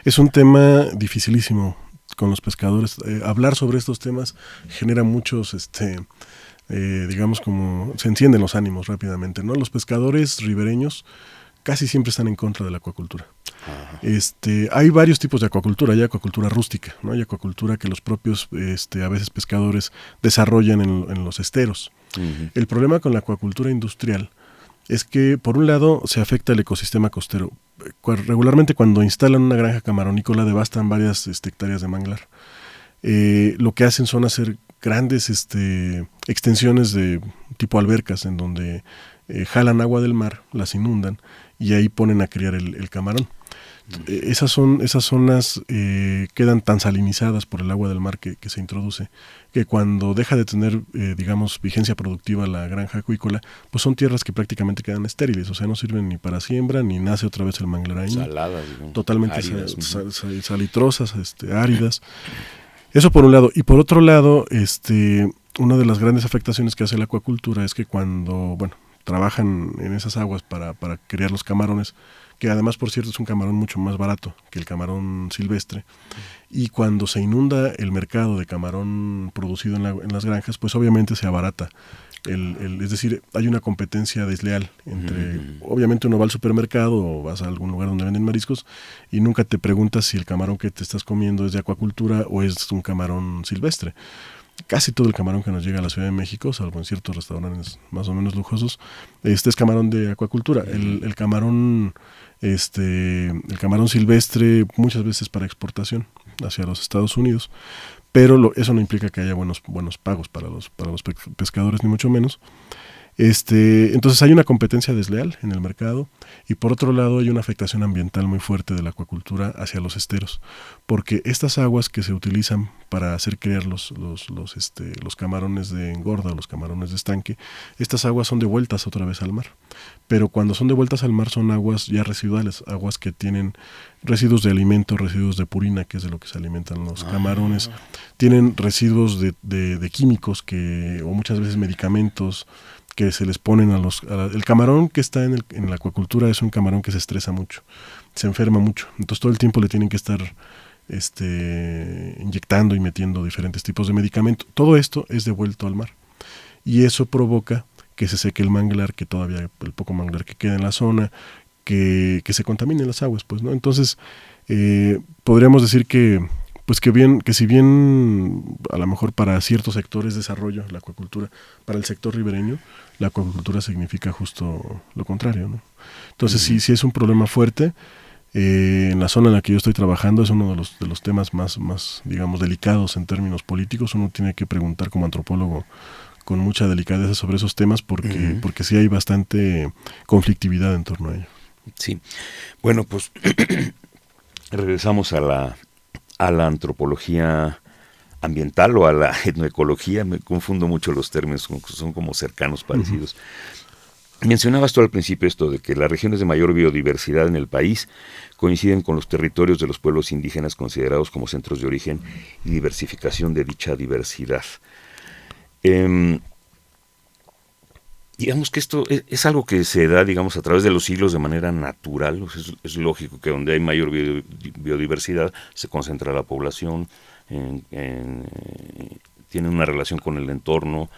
C: Es un tema dificilísimo con los pescadores. Hablar sobre estos temas genera muchos, digamos, como se encienden los ánimos rápidamente, ¿no? Los pescadores ribereños casi siempre están en contra de la acuacultura. Ajá. Hay varios tipos de acuacultura. Hay acuacultura rústica, ¿no? Hay acuacultura que los propios, a veces pescadores desarrollan en los esteros. Uh-huh. El problema con la acuacultura industrial es que, por un lado, se afecta el ecosistema costero. Regularmente, cuando instalan una granja camaronícola, devastan varias hectáreas de manglar. Lo que hacen son hacer grandes extensiones de tipo albercas, en donde jalan agua del mar, las inundan, y ahí ponen a criar el camarón. Esas zonas quedan tan salinizadas por el agua del mar que se introduce, que cuando deja de tener, digamos, vigencia productiva la granja acuícola, pues son tierras que prácticamente quedan estériles, o sea, no sirven ni para siembra, ni nace otra vez el manglar ahí.
B: Saladas,
C: totalmente áridas, salitrosas, áridas. Eso por un lado. Y por otro lado, una de las grandes afectaciones que hace la acuacultura es que cuando, trabajan en esas aguas para criar los camarones, que además, por cierto, es un camarón mucho más barato que el camarón silvestre, y cuando se inunda el mercado de camarón producido en las granjas, pues obviamente se abarata. Es decir, hay una competencia desleal entre, obviamente uno va al supermercado o vas a algún lugar donde venden mariscos y nunca te preguntas si el camarón que te estás comiendo es de acuacultura o es un camarón silvestre. Casi todo el camarón que nos llega a la Ciudad de México, salvo en ciertos restaurantes más o menos lujosos, es camarón de acuacultura. El camarón silvestre muchas veces para exportación hacia los Estados Unidos, pero eso no implica que haya buenos pagos para los pescadores, ni mucho menos. Entonces hay una competencia desleal en el mercado, y por otro lado hay una afectación ambiental muy fuerte de la acuacultura hacia los esteros, porque estas aguas que se utilizan para hacer criar los camarones de engorda, los camarones de estanque, estas aguas son devueltas otra vez al mar, pero cuando son devueltas al mar son aguas ya residuales, aguas que tienen residuos de alimento, residuos de purina, que es de lo que se alimentan los camarones, tienen residuos de químicos o muchas veces medicamentos que se les ponen el camarón que está en la acuacultura es un camarón que se estresa mucho, se enferma mucho, entonces todo el tiempo le tienen que estar inyectando y metiendo diferentes tipos de medicamentos. Todo esto es devuelto al mar y eso provoca que se seque el manglar, que todavía el poco manglar que queda en la zona, que se contaminen las aguas, pues, ¿no? Entonces podríamos decir que si bien a lo mejor para ciertos sectores de desarrollo la acuacultura, para el sector ribereño la acuacultura significa justo lo contrario, ¿no? Entonces sí es un problema fuerte. En la zona en la que yo estoy trabajando es uno de los temas más digamos delicados en términos políticos. Uno tiene que preguntar como antropólogo con mucha delicadeza sobre esos temas porque sí hay bastante conflictividad en torno a ello.
B: Sí, bueno, pues regresamos a la antropología ambiental o a la etnoecología. Me confundo mucho los términos, son como cercanos, parecidos. Mencionabas tú al principio esto de que las regiones de mayor biodiversidad en el país coinciden con los territorios de los pueblos indígenas considerados como centros de origen y diversificación de dicha diversidad. Digamos que esto es algo que se da, digamos, a través de los siglos de manera natural. O sea, es lógico que donde hay mayor biodiversidad se concentra la población, tiene una relación con el entorno,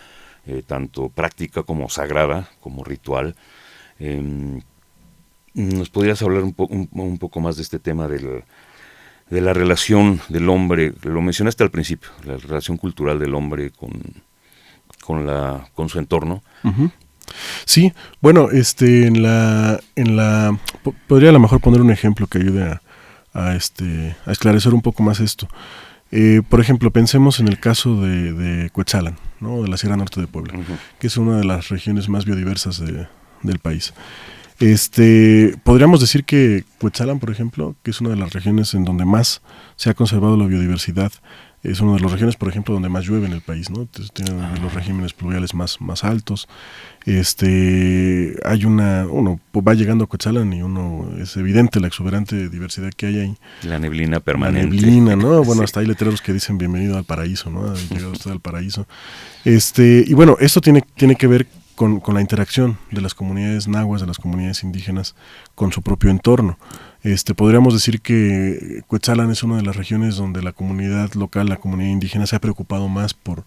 B: tanto práctica como sagrada, como ritual. ¿Nos podrías hablar un poco más de este tema de la relación del hombre? Lo mencionaste al principio, la relación cultural del hombre con su entorno.
C: Uh-huh. Sí, bueno, podría a lo mejor poner un ejemplo que ayude a esclarecer un poco más esto. Por ejemplo, pensemos en el caso de Cuetzalan, ¿no? De la Sierra Norte de Puebla, uh-huh, que es una de las regiones más biodiversas del país. Podríamos decir que Cuetzalan, por ejemplo, que es una de las regiones en donde más se ha conservado la biodiversidad, es una de las regiones, por ejemplo, donde más llueve en el país, ¿no? Entonces, tiene los regímenes pluviales más altos. Uno va llegando a Cuetzalan y uno es evidente la exuberante diversidad que hay ahí.
B: La neblina permanente.
C: La neblina, ¿no? Bueno,
B: Sí.
C: hasta hay letreros que dicen bienvenido al paraíso, ¿no? Ha llegado usted al paraíso. Y bueno, esto tiene que ver con la interacción de las comunidades nahuas, de las comunidades indígenas con su propio entorno. Podríamos decir que Cuetzalan es una de las regiones donde la comunidad local, la comunidad indígena, se ha preocupado más por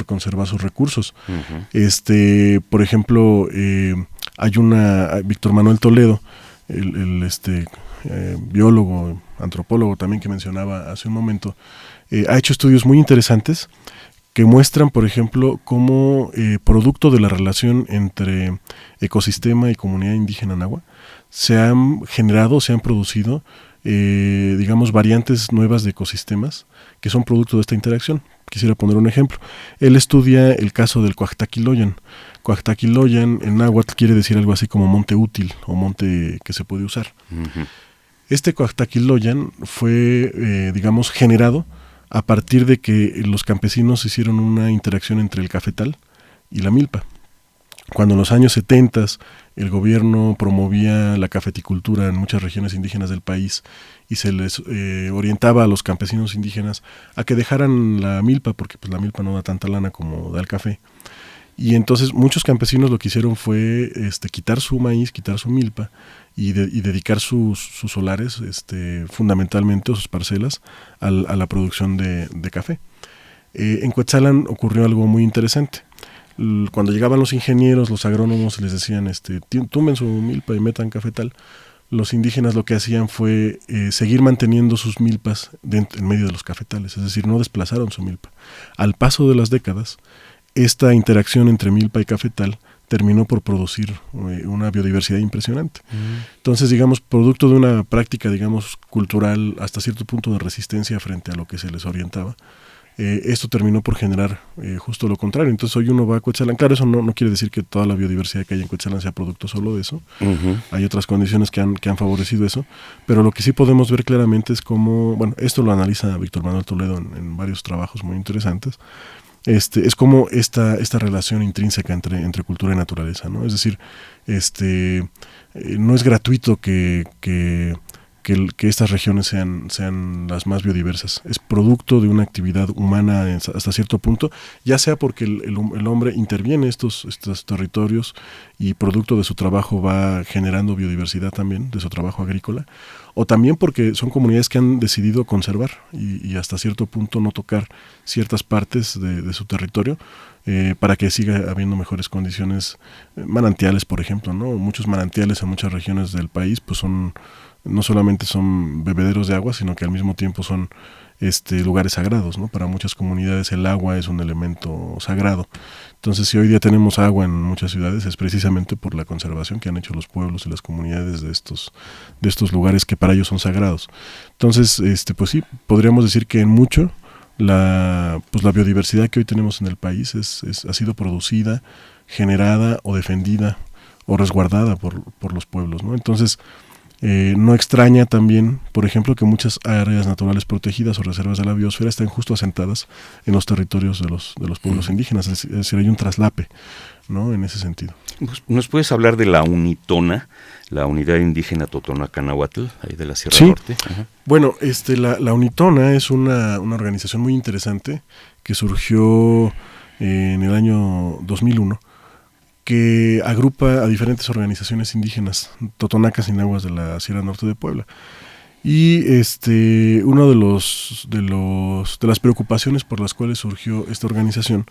C: conservar sus recursos. Por ejemplo, hay Víctor Manuel Toledo, el biólogo, antropólogo también que mencionaba hace un momento, ha hecho estudios muy interesantes que muestran, por ejemplo, cómo producto de la relación entre ecosistema y comunidad indígena nahua, se han producido, digamos, variantes nuevas de ecosistemas que son producto de esta interacción. Quisiera poner un ejemplo. Él estudia el caso del Coactaquiloyan. Coactaquiloyan en náhuatl quiere decir algo así como monte útil o monte que se puede usar.
B: Ujú.
C: Este Coactaquiloyan fue, digamos, generado a partir de que los campesinos hicieron una interacción entre el cafetal y la milpa. Cuando en los años 70 el gobierno promovía la cafeticultura en muchas regiones indígenas del país y se les orientaba a los campesinos indígenas a que dejaran la milpa, porque pues, la milpa no da tanta lana como da el café. Y entonces muchos campesinos lo que hicieron fue quitar su maíz, quitar su milpa y dedicar sus solares fundamentalmente, o sus parcelas, a la producción de café. En Cuetzalan ocurrió algo muy interesante. Cuando llegaban los ingenieros, los agrónomos, les decían, tumben su milpa y metan cafetal. Los indígenas lo que hacían fue seguir manteniendo sus milpas en medio de los cafetales, es decir, no desplazaron su milpa. Al paso de las décadas, esta interacción entre milpa y cafetal terminó por producir una biodiversidad impresionante. Entonces, digamos, producto de una práctica, digamos, cultural hasta cierto punto de resistencia frente a lo que se les orientaba, esto terminó por generar justo lo contrario. Entonces hoy uno va a Cuetzalan. Claro, eso no quiere decir que toda la biodiversidad que hay en Cuetzalan sea producto solo de eso.
B: Uh-huh.
C: Hay otras condiciones que han favorecido eso, pero lo que sí podemos ver claramente es cómo, bueno, esto lo analiza Víctor Manuel Toledo en varios trabajos muy interesantes, es como esta relación intrínseca entre cultura y naturaleza, ¿no? Es decir, no es gratuito que estas regiones sean las más biodiversas. Es producto de una actividad humana hasta cierto punto, ya sea porque el hombre interviene estos territorios y producto de su trabajo va generando biodiversidad también, de su trabajo agrícola, o también porque son comunidades que han decidido conservar y hasta cierto punto no tocar ciertas partes de su territorio, para que siga habiendo mejores condiciones. Manantiales, por ejemplo, ¿no? Muchos manantiales en muchas regiones del país pues no solamente son bebederos de agua, sino que al mismo tiempo son lugares sagrados, ¿no? Para muchas comunidades el agua es un elemento sagrado. Entonces, si hoy día tenemos agua en muchas ciudades, es precisamente por la conservación que han hecho los pueblos y las comunidades de estos lugares que para ellos son sagrados. Entonces, pues sí, podríamos decir que en mucho la biodiversidad que hoy tenemos en el país ha sido producida, generada o defendida o resguardada por los pueblos, ¿no? Entonces, no extraña también, por ejemplo, que muchas áreas naturales protegidas o reservas de la biosfera estén justo asentadas en los territorios de los pueblos indígenas, es decir, hay un traslape, ¿no? En ese sentido.
B: ¿Nos puedes hablar de la UNITONA, la Unidad Indígena Totonacanáhuatl, ahí de la Sierra
C: Sí.
B: Norte? Ajá.
C: Bueno, la UNITONA es una organización muy interesante que surgió en el año 2001, que agrupa a diferentes organizaciones indígenas, totonacas y nahuas de la Sierra Norte de Puebla. Y uno de las preocupaciones por las cuales surgió esta organización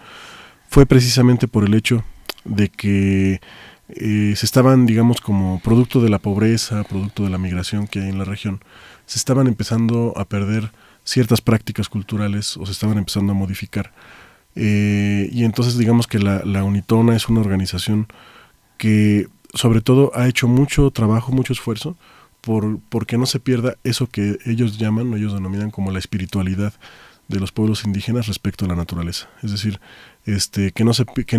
C: fue precisamente por el hecho de que se estaban, digamos, como producto de la pobreza, producto de la migración que hay en la región, se estaban empezando a perder ciertas prácticas culturales o se estaban empezando a modificar. Y entonces digamos que la UNITONA es una organización que sobre todo ha hecho mucho trabajo, mucho esfuerzo porque no se pierda eso que ellos denominan como la espiritualidad de los pueblos indígenas respecto a la naturaleza. Es decir, que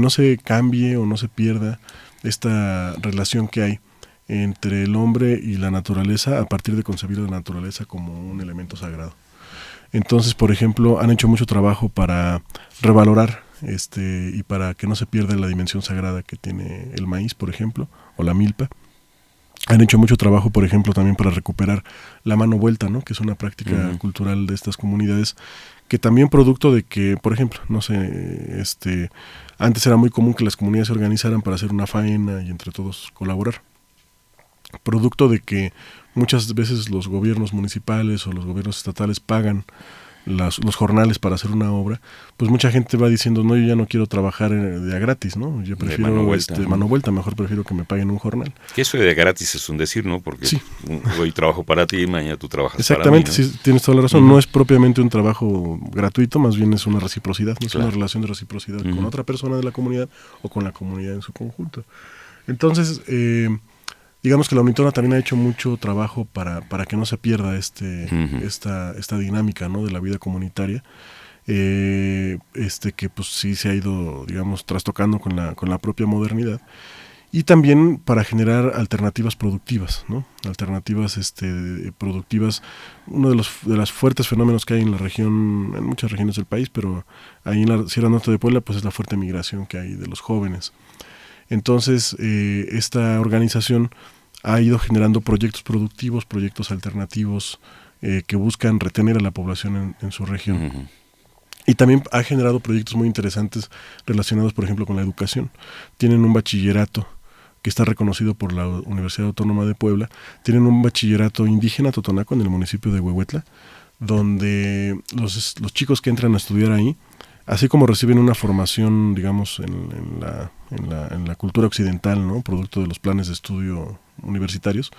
C: no se cambie o no se pierda esta relación que hay entre el hombre y la naturaleza a partir de concebir la naturaleza como un elemento sagrado. Entonces, por ejemplo, han hecho mucho trabajo para revalorar y para que no se pierda la dimensión sagrada que tiene el maíz, por ejemplo, o la milpa. Han hecho mucho trabajo, por ejemplo, también para recuperar la mano vuelta, ¿no? Que es una práctica cultural de estas comunidades, que también producto de que, por ejemplo, no sé, antes era muy común que las comunidades se organizaran para hacer una faena y entre todos colaborar. Producto de que muchas veces los gobiernos municipales o los gobiernos estatales pagan los jornales para hacer una obra, pues mucha gente va diciendo, no, yo ya no quiero trabajar de a gratis, ¿no? Yo prefiero mano vuelta, mejor prefiero que me paguen un jornal.
B: Que eso de a gratis es un decir, ¿no? Porque sí, hoy trabajo para ti y mañana tú trabajas
C: exactamente,
B: para mí, ¿no?
C: Sí, tienes toda la razón. No es propiamente un trabajo gratuito, más bien es una reciprocidad, no es una relación de reciprocidad con otra persona de la comunidad o con la comunidad en su conjunto. Entonces, digamos que la Unitona también ha hecho mucho trabajo para que no se pierda esta dinámica, ¿no? De la vida comunitaria, que pues sí se ha ido, digamos, trastocando con la propia modernidad, y también para generar alternativas productivas, ¿no? Alternativas productivas. Uno de los fuertes fenómenos que hay en la región, en muchas regiones del país, pero ahí en la Sierra Norte de Puebla, pues es la fuerte migración que hay de los jóvenes. Entonces, esta organización ha ido generando proyectos productivos, proyectos alternativos que buscan retener a la población en su región. Y también ha generado proyectos muy interesantes relacionados, por ejemplo, con la educación. Tienen un bachillerato que está reconocido por la Universidad Autónoma de Puebla. Tienen un bachillerato indígena totonaco en el municipio de Huehuetla, donde los chicos que entran a estudiar ahí, así como reciben una formación, digamos, en la cultura occidental, ¿no? Producto de los planes de estudio universitarios,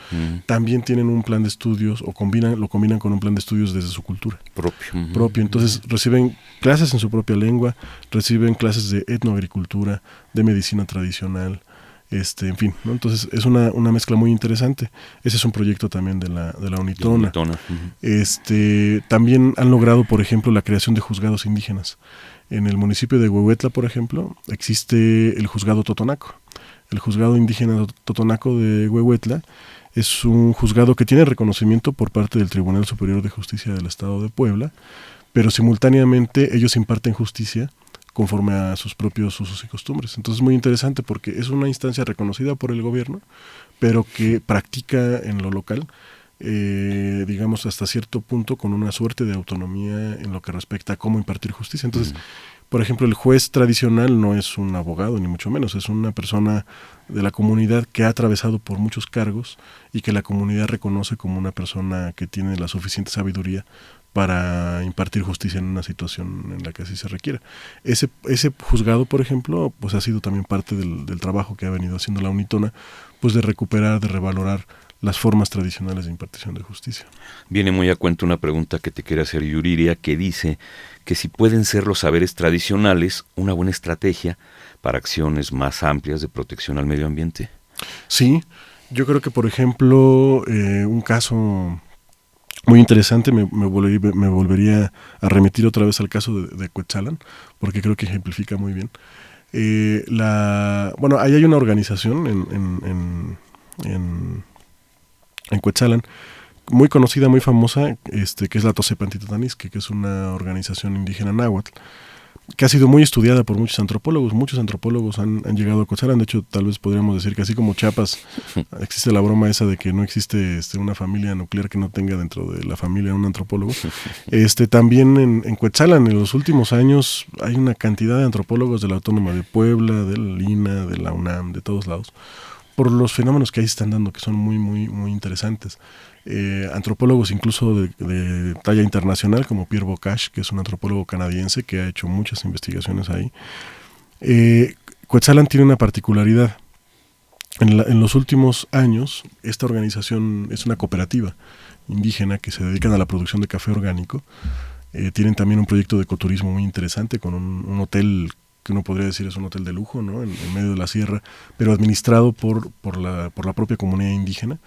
C: también tienen un plan de estudios o lo combinan con un plan de estudios desde su cultura propio. Entonces reciben clases en su propia lengua, reciben clases de etnoagricultura, de medicina tradicional, en fin, ¿no? Entonces es una mezcla muy interesante. Ese es un proyecto también de la Unitona. También han logrado, por ejemplo, la creación de juzgados indígenas. En el municipio de Huehuetla, por ejemplo, existe el juzgado totonaco. El juzgado indígena totonaco de Huehuetla es un juzgado que tiene reconocimiento por parte del Tribunal Superior de Justicia del Estado de Puebla, pero simultáneamente ellos imparten justicia conforme a sus propios usos y costumbres. Entonces es muy interesante porque es una instancia reconocida por el gobierno, pero que practica en lo local, digamos hasta cierto punto, con una suerte de autonomía en lo que respecta a cómo impartir justicia. Entonces, por ejemplo, el juez tradicional no es un abogado, ni mucho menos, es una persona de la comunidad que ha atravesado por muchos cargos y que la comunidad reconoce como una persona que tiene la suficiente sabiduría para impartir justicia en una situación en la que así se requiera. Ese juzgado, por ejemplo, pues ha sido también parte del trabajo que ha venido haciendo la Unitona, pues de recuperar, de revalorar las formas tradicionales de impartición de justicia.
B: Viene muy a cuento una pregunta que te quiere hacer Yuriria, que dice que si pueden ser los saberes tradicionales una buena estrategia para acciones más amplias de protección al medio ambiente.
C: Sí, yo creo que, por ejemplo, un caso muy interesante, me volvería a remitir otra vez al caso de Cuetzalan, porque creo que ejemplifica muy bien. Ahí hay una organización en Cuetzalan, muy conocida, muy famosa, que es la Tosepantitlatanisque, que es una organización indígena náhuatl, que ha sido muy estudiada por muchos antropólogos. Muchos antropólogos han llegado a Cuetzalan. De hecho, tal vez podríamos decir que así como Chiapas, existe la broma esa de que no existe una familia nuclear que no tenga dentro de la familia un antropólogo. También en Cuetzalan, en los últimos años, hay una cantidad de antropólogos de la Autónoma de Puebla, del INA, de la UNAM, de todos lados, por los fenómenos que ahí se están dando, que son muy, muy, muy interesantes. Antropólogos incluso de talla internacional, como Pierre Bocage, que es un antropólogo canadiense que ha hecho muchas investigaciones ahí. Cuetzalan tiene una particularidad. En los últimos años, esta organización es una cooperativa indígena que se dedican a la producción de café orgánico. Tienen también un proyecto de ecoturismo muy interesante con un hotel que uno podría decir es un hotel de lujo, ¿no? en medio de la sierra, pero administrado por la propia comunidad indígena.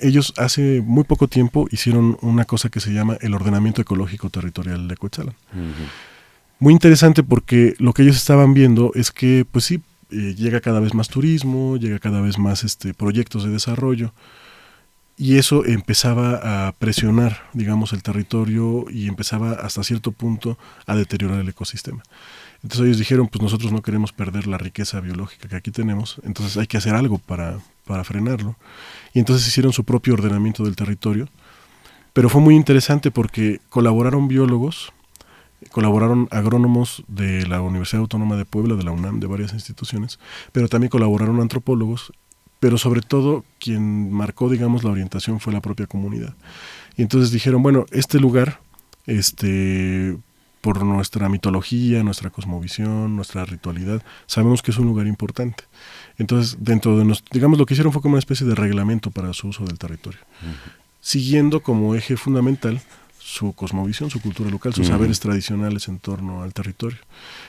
C: Ellos hace muy poco tiempo hicieron una cosa que se llama el ordenamiento ecológico territorial de Cuetzalan. Muy interesante porque lo que ellos estaban viendo es que, pues sí, llega cada vez más turismo, llega cada vez más proyectos de desarrollo, y eso empezaba a presionar, digamos, el territorio y empezaba hasta cierto punto a deteriorar el ecosistema. Entonces ellos dijeron, pues nosotros no queremos perder la riqueza biológica que aquí tenemos, entonces hay que hacer algo para frenarlo. Y entonces hicieron su propio ordenamiento del territorio, pero fue muy interesante porque colaboraron biólogos, colaboraron agrónomos de la Universidad Autónoma de Puebla, de la UNAM, de varias instituciones, pero también colaboraron antropólogos, pero sobre todo quien marcó, digamos, la orientación fue la propia comunidad. Y entonces dijeron, bueno, este lugar, por nuestra mitología, nuestra cosmovisión, nuestra ritualidad, sabemos que es un lugar importante. Entonces, dentro de digamos, lo que hicieron fue como una especie de reglamento para su uso del territorio, siguiendo como eje fundamental su cosmovisión, su cultura local, sus saberes tradicionales en torno al territorio.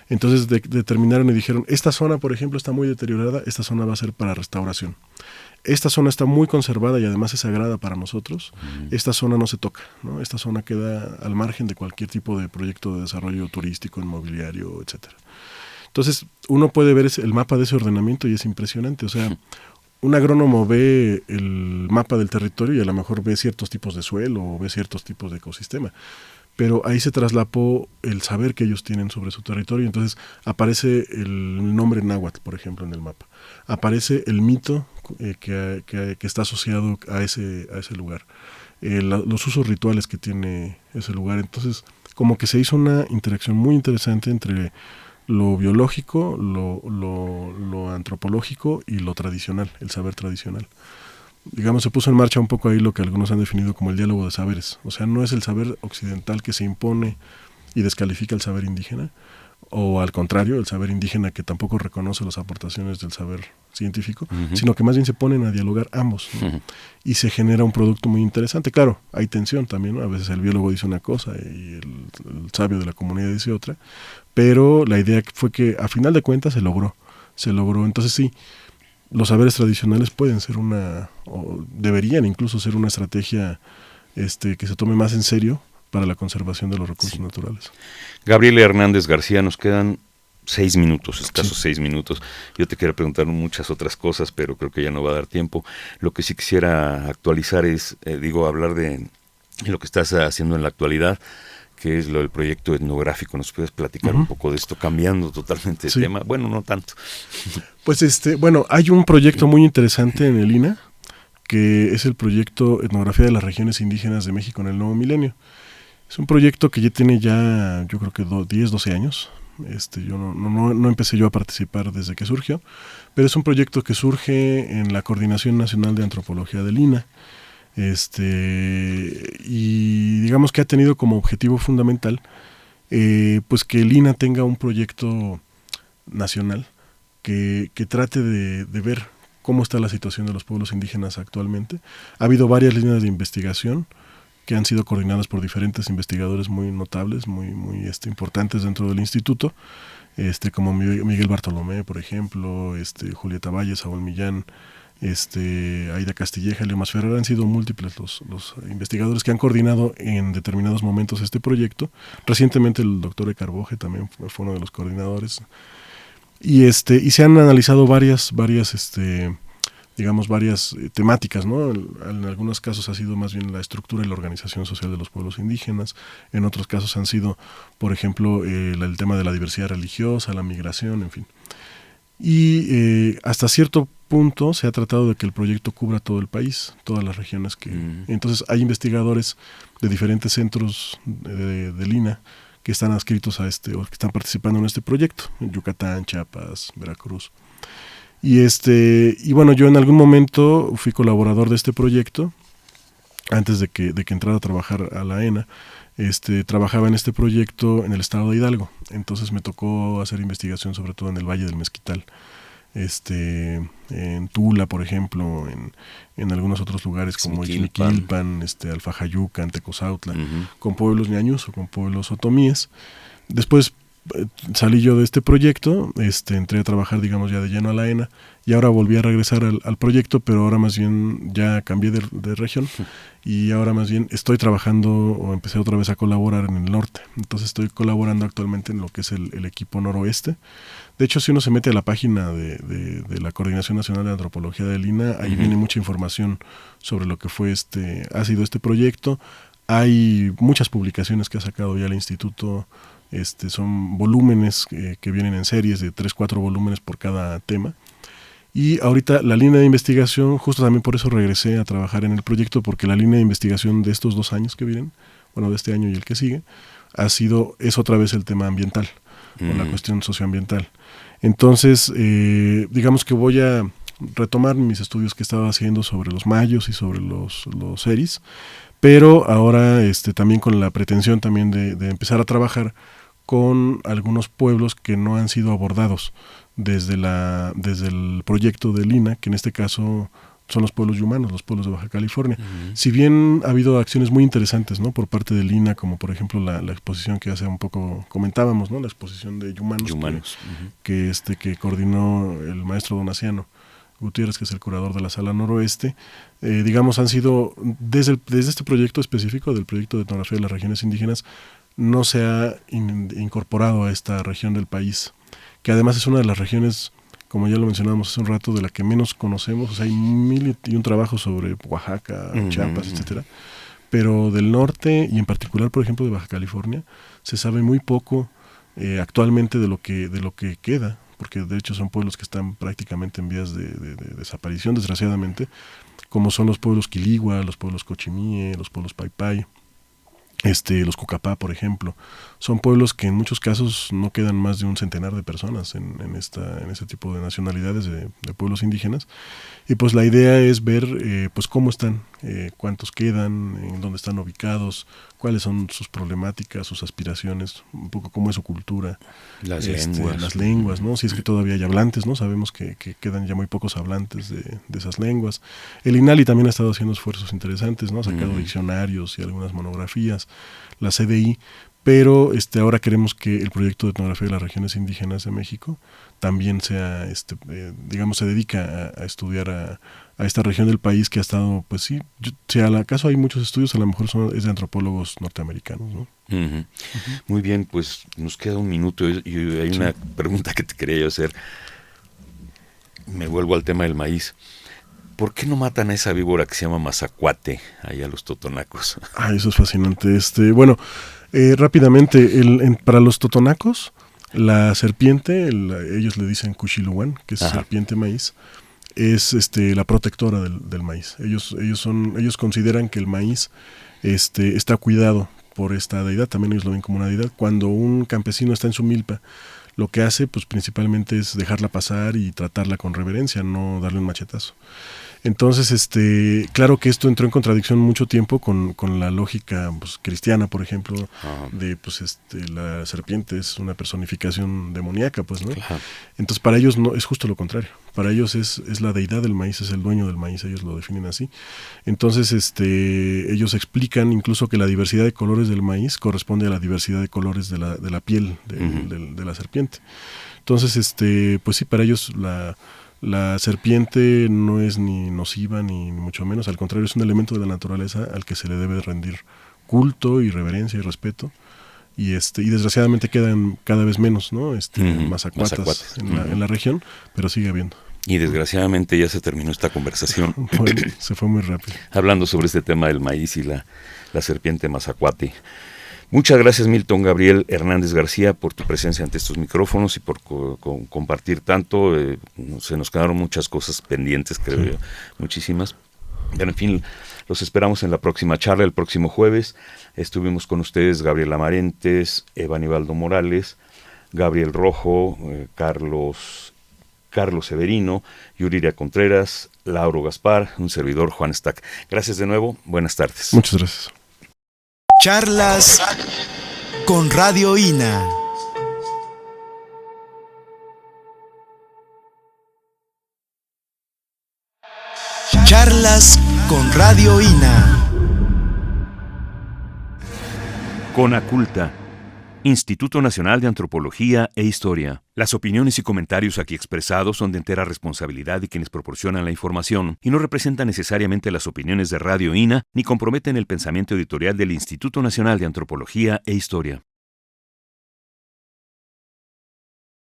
C: Entonces determinaron y dijeron, esta zona, por ejemplo, está muy deteriorada, esta zona va a ser para restauración. Esta zona está muy conservada y además es sagrada para nosotros, esta zona no se toca, ¿no? Esta zona queda al margen de cualquier tipo de proyecto de desarrollo turístico, inmobiliario, etcétera. Entonces, uno puede ver el mapa de ese ordenamiento y es impresionante, o sea, un agrónomo ve el mapa del territorio y a lo mejor ve ciertos tipos de suelo o ve ciertos tipos de ecosistema, pero ahí se traslapó el saber que ellos tienen sobre su territorio, entonces aparece el nombre náhuatl, por ejemplo, en el mapa, aparece el mito que está asociado a ese lugar, los usos rituales que tiene ese lugar, entonces como que se hizo una interacción muy interesante entre lo biológico, lo antropológico y lo tradicional, el saber tradicional. Digamos, se puso en marcha un poco ahí lo que algunos han definido como el diálogo de saberes. O sea, no es el saber occidental que se impone y descalifica el saber indígena, o al contrario, el saber indígena que tampoco reconoce las aportaciones del saber científico, sino que más bien se ponen a dialogar ambos, ¿no? Y se genera un producto muy interesante. Claro, hay tensión también, ¿no? A veces el biólogo dice una cosa y el sabio de la comunidad dice otra, pero la idea fue que a final de cuentas se logró. Entonces sí, los saberes tradicionales pueden ser o deberían incluso ser una estrategia que se tome más en serio para la conservación de los recursos naturales.
B: Gabriel Hernández García, nos quedan 6 minutos, escasos 6 minutos. Yo te quiero preguntar muchas otras cosas, pero creo que ya no va a dar tiempo. Lo que sí quisiera actualizar es, hablar de lo que estás haciendo en la actualidad, que es lo del proyecto etnográfico. ¿Nos puedes platicar un poco de esto, cambiando totalmente de tema? Bueno, no tanto.
C: Pues hay un proyecto muy interesante en el INA, que es el proyecto Etnografía de las Regiones Indígenas de México en el Nuevo Milenio. Es un proyecto que ya tiene yo creo que 10, 12 años. Yo no empecé yo a participar desde que surgió, pero es un proyecto que surge en la Coordinación Nacional de Antropología del INA. Y digamos que ha tenido como objetivo fundamental pues que el INA tenga un proyecto nacional que trate de ver cómo está la situación de los pueblos indígenas actualmente. Ha habido varias líneas de investigación que han sido coordinadas por diferentes investigadores muy notables, muy importantes dentro del instituto, como Miguel Bartolomé, por ejemplo, Julieta Valle, Saúl Millán, Aida Castilleja, Leo Masferrer. Han sido múltiples los investigadores que han coordinado en determinados momentos este proyecto. Recientemente el doctor Ecarboje también fue uno de los coordinadores. Y se han analizado varias temáticas, ¿no? En algunos casos ha sido más bien la estructura y la organización social de los pueblos indígenas, en otros casos han sido, por ejemplo, el tema de la diversidad religiosa, la migración, en fin. Y hasta cierto punto se ha tratado de que el proyecto cubra todo el país, todas las regiones Entonces hay investigadores de diferentes centros del INA que están adscritos a o que están participando en este proyecto, en Yucatán, Chiapas, Veracruz. Y bueno, yo en algún momento fui colaborador de este proyecto, antes de que entrara a trabajar a la ENA. Trabajaba en este proyecto en el estado de Hidalgo, entonces me tocó hacer investigación sobre todo en el Valle del Mezquital, en Tula, por ejemplo, en algunos otros lugares como Ixmiquilpan, Alfajayucan, Tecozautla, con pueblos ñañús o con pueblos otomíes. Después salí yo de este proyecto, entré a trabajar, digamos, ya de lleno a la ENA, y ahora volví a regresar al proyecto, pero ahora más bien ya cambié de región, y ahora más bien estoy trabajando, o empecé otra vez a colaborar en el norte. Entonces estoy colaborando actualmente en lo que es el equipo noroeste. De hecho, si uno se mete a la página de la Coordinación Nacional de Antropología del INAH, ahí viene mucha información sobre lo que fue ha sido este proyecto. Hay muchas publicaciones que ha sacado ya el instituto. Son volúmenes que vienen en series de 3-4 volúmenes por cada tema. Y ahorita la línea de investigación, justo también por eso regresé a trabajar en el proyecto, porque la línea de investigación de estos 2 años que vienen, bueno, de este año y el que sigue, es otra vez el tema ambiental, o la cuestión socioambiental. Entonces, digamos que voy a retomar mis estudios que estaba haciendo sobre los mayos y sobre los seris, pero ahora también con la pretensión también de empezar a trabajar con algunos pueblos que no han sido abordados desde el proyecto de Lina, que en este caso son los pueblos yumanos, los pueblos de Baja California. Si bien ha habido acciones muy interesantes, ¿no?, por parte de Lina, como por ejemplo la exposición que hace un poco comentábamos, ¿no?, la exposición de yumanos. Que coordinó el maestro Donaciano Gutiérrez, que es el curador de la Sala Noroeste, digamos, han sido, desde este proyecto específico, del proyecto de etnografía de las regiones indígenas, no se ha incorporado a esta región del país, que además es una de las regiones, como ya lo mencionábamos hace un rato, de la que menos conocemos. O sea, hay 1001 trabajos sobre Oaxaca, Chiapas, etcétera, pero del norte, y en particular, por ejemplo, de Baja California, se sabe muy poco actualmente de lo que queda, porque de hecho son pueblos que están prácticamente en vías de desaparición, desgraciadamente, como son los pueblos Quiligua, los pueblos Cochimíe, los pueblos Paypay, los Cucapá, por ejemplo. Son pueblos que en muchos casos no quedan más de un centenar de personas en este tipo de nacionalidades de pueblos indígenas. Y pues la idea es ver pues cómo están, cuántos quedan, en dónde están ubicados, cuáles son sus problemáticas, sus aspiraciones, un poco cómo es su cultura, las lenguas, ¿no? Si es que todavía hay hablantes, ¿no? Sabemos que quedan ya muy pocos hablantes de esas lenguas. El INALI también ha estado haciendo esfuerzos interesantes, ¿no? Ha sacado diccionarios y algunas monografías, la CDI, pero ahora queremos que el proyecto de etnografía de las regiones indígenas de México también sea, digamos, se dedica a estudiar a esta región del país que ha estado, pues sí, si al acaso hay muchos estudios, a lo mejor es de antropólogos norteamericanos, ¿no?
B: Muy bien, pues nos queda un minuto y hay una pregunta que te quería yo hacer. Me vuelvo al tema del maíz. ¿Por qué no matan a esa víbora que se llama mazacuate allá a los totonacos?
C: Eso es fascinante. Bueno, rápidamente, para los totonacos, la serpiente, ellos le dicen Cuchiluán, que es serpiente maíz, es la protectora del maíz. Ellos consideran que el maíz está cuidado por esta deidad, también ellos lo ven como una deidad. Cuando un campesino está en su milpa, lo que hace pues principalmente es dejarla pasar y tratarla con reverencia, no darle un machetazo. Entonces, claro que esto entró en contradicción mucho tiempo con la lógica pues, cristiana, por ejemplo, de pues la serpiente es una personificación demoníaca, pues, ¿no? Claro. Entonces, para ellos no es justo lo contrario. Para ellos es la deidad del maíz, es el dueño del maíz, ellos lo definen así. Entonces, ellos explican incluso que la diversidad de colores del maíz corresponde a la diversidad de colores de la piel de la serpiente. Entonces, pues sí, para ellos la serpiente no es ni nociva ni mucho menos, al contrario, es un elemento de la naturaleza al que se le debe rendir culto y reverencia y respeto. Y desgraciadamente quedan cada vez menos, ¿no? Mazacuatas en la región, pero sigue habiendo.
B: Y desgraciadamente ya se terminó esta conversación.
C: Bueno, se fue muy rápido.
B: Hablando sobre este tema del maíz y la serpiente mazacuate. Muchas gracias, Milton Gabriel Hernández García, por tu presencia ante estos micrófonos y por compartir tanto. Se nos quedaron muchas cosas pendientes, creo yo, muchísimas. Pero en fin, los esperamos en la próxima charla, el próximo jueves. Estuvimos con ustedes Gabriela Marentes, Eva Aníbaldo Morales, Gabriel Rojo, Carlos Severino, Yuriria Contreras, Lauro Gaspar, un servidor, Juan Stack. Gracias de nuevo, buenas tardes.
C: Muchas gracias.
A: Charlas con Radio INA. Charlas con Radio INA.
B: Conaculta, Instituto Nacional de Antropología e Historia. Las opiniones y comentarios aquí expresados son de entera responsabilidad de quienes proporcionan la información y no representan necesariamente las opiniones de Radio INA ni comprometen el pensamiento editorial del Instituto Nacional de Antropología e Historia.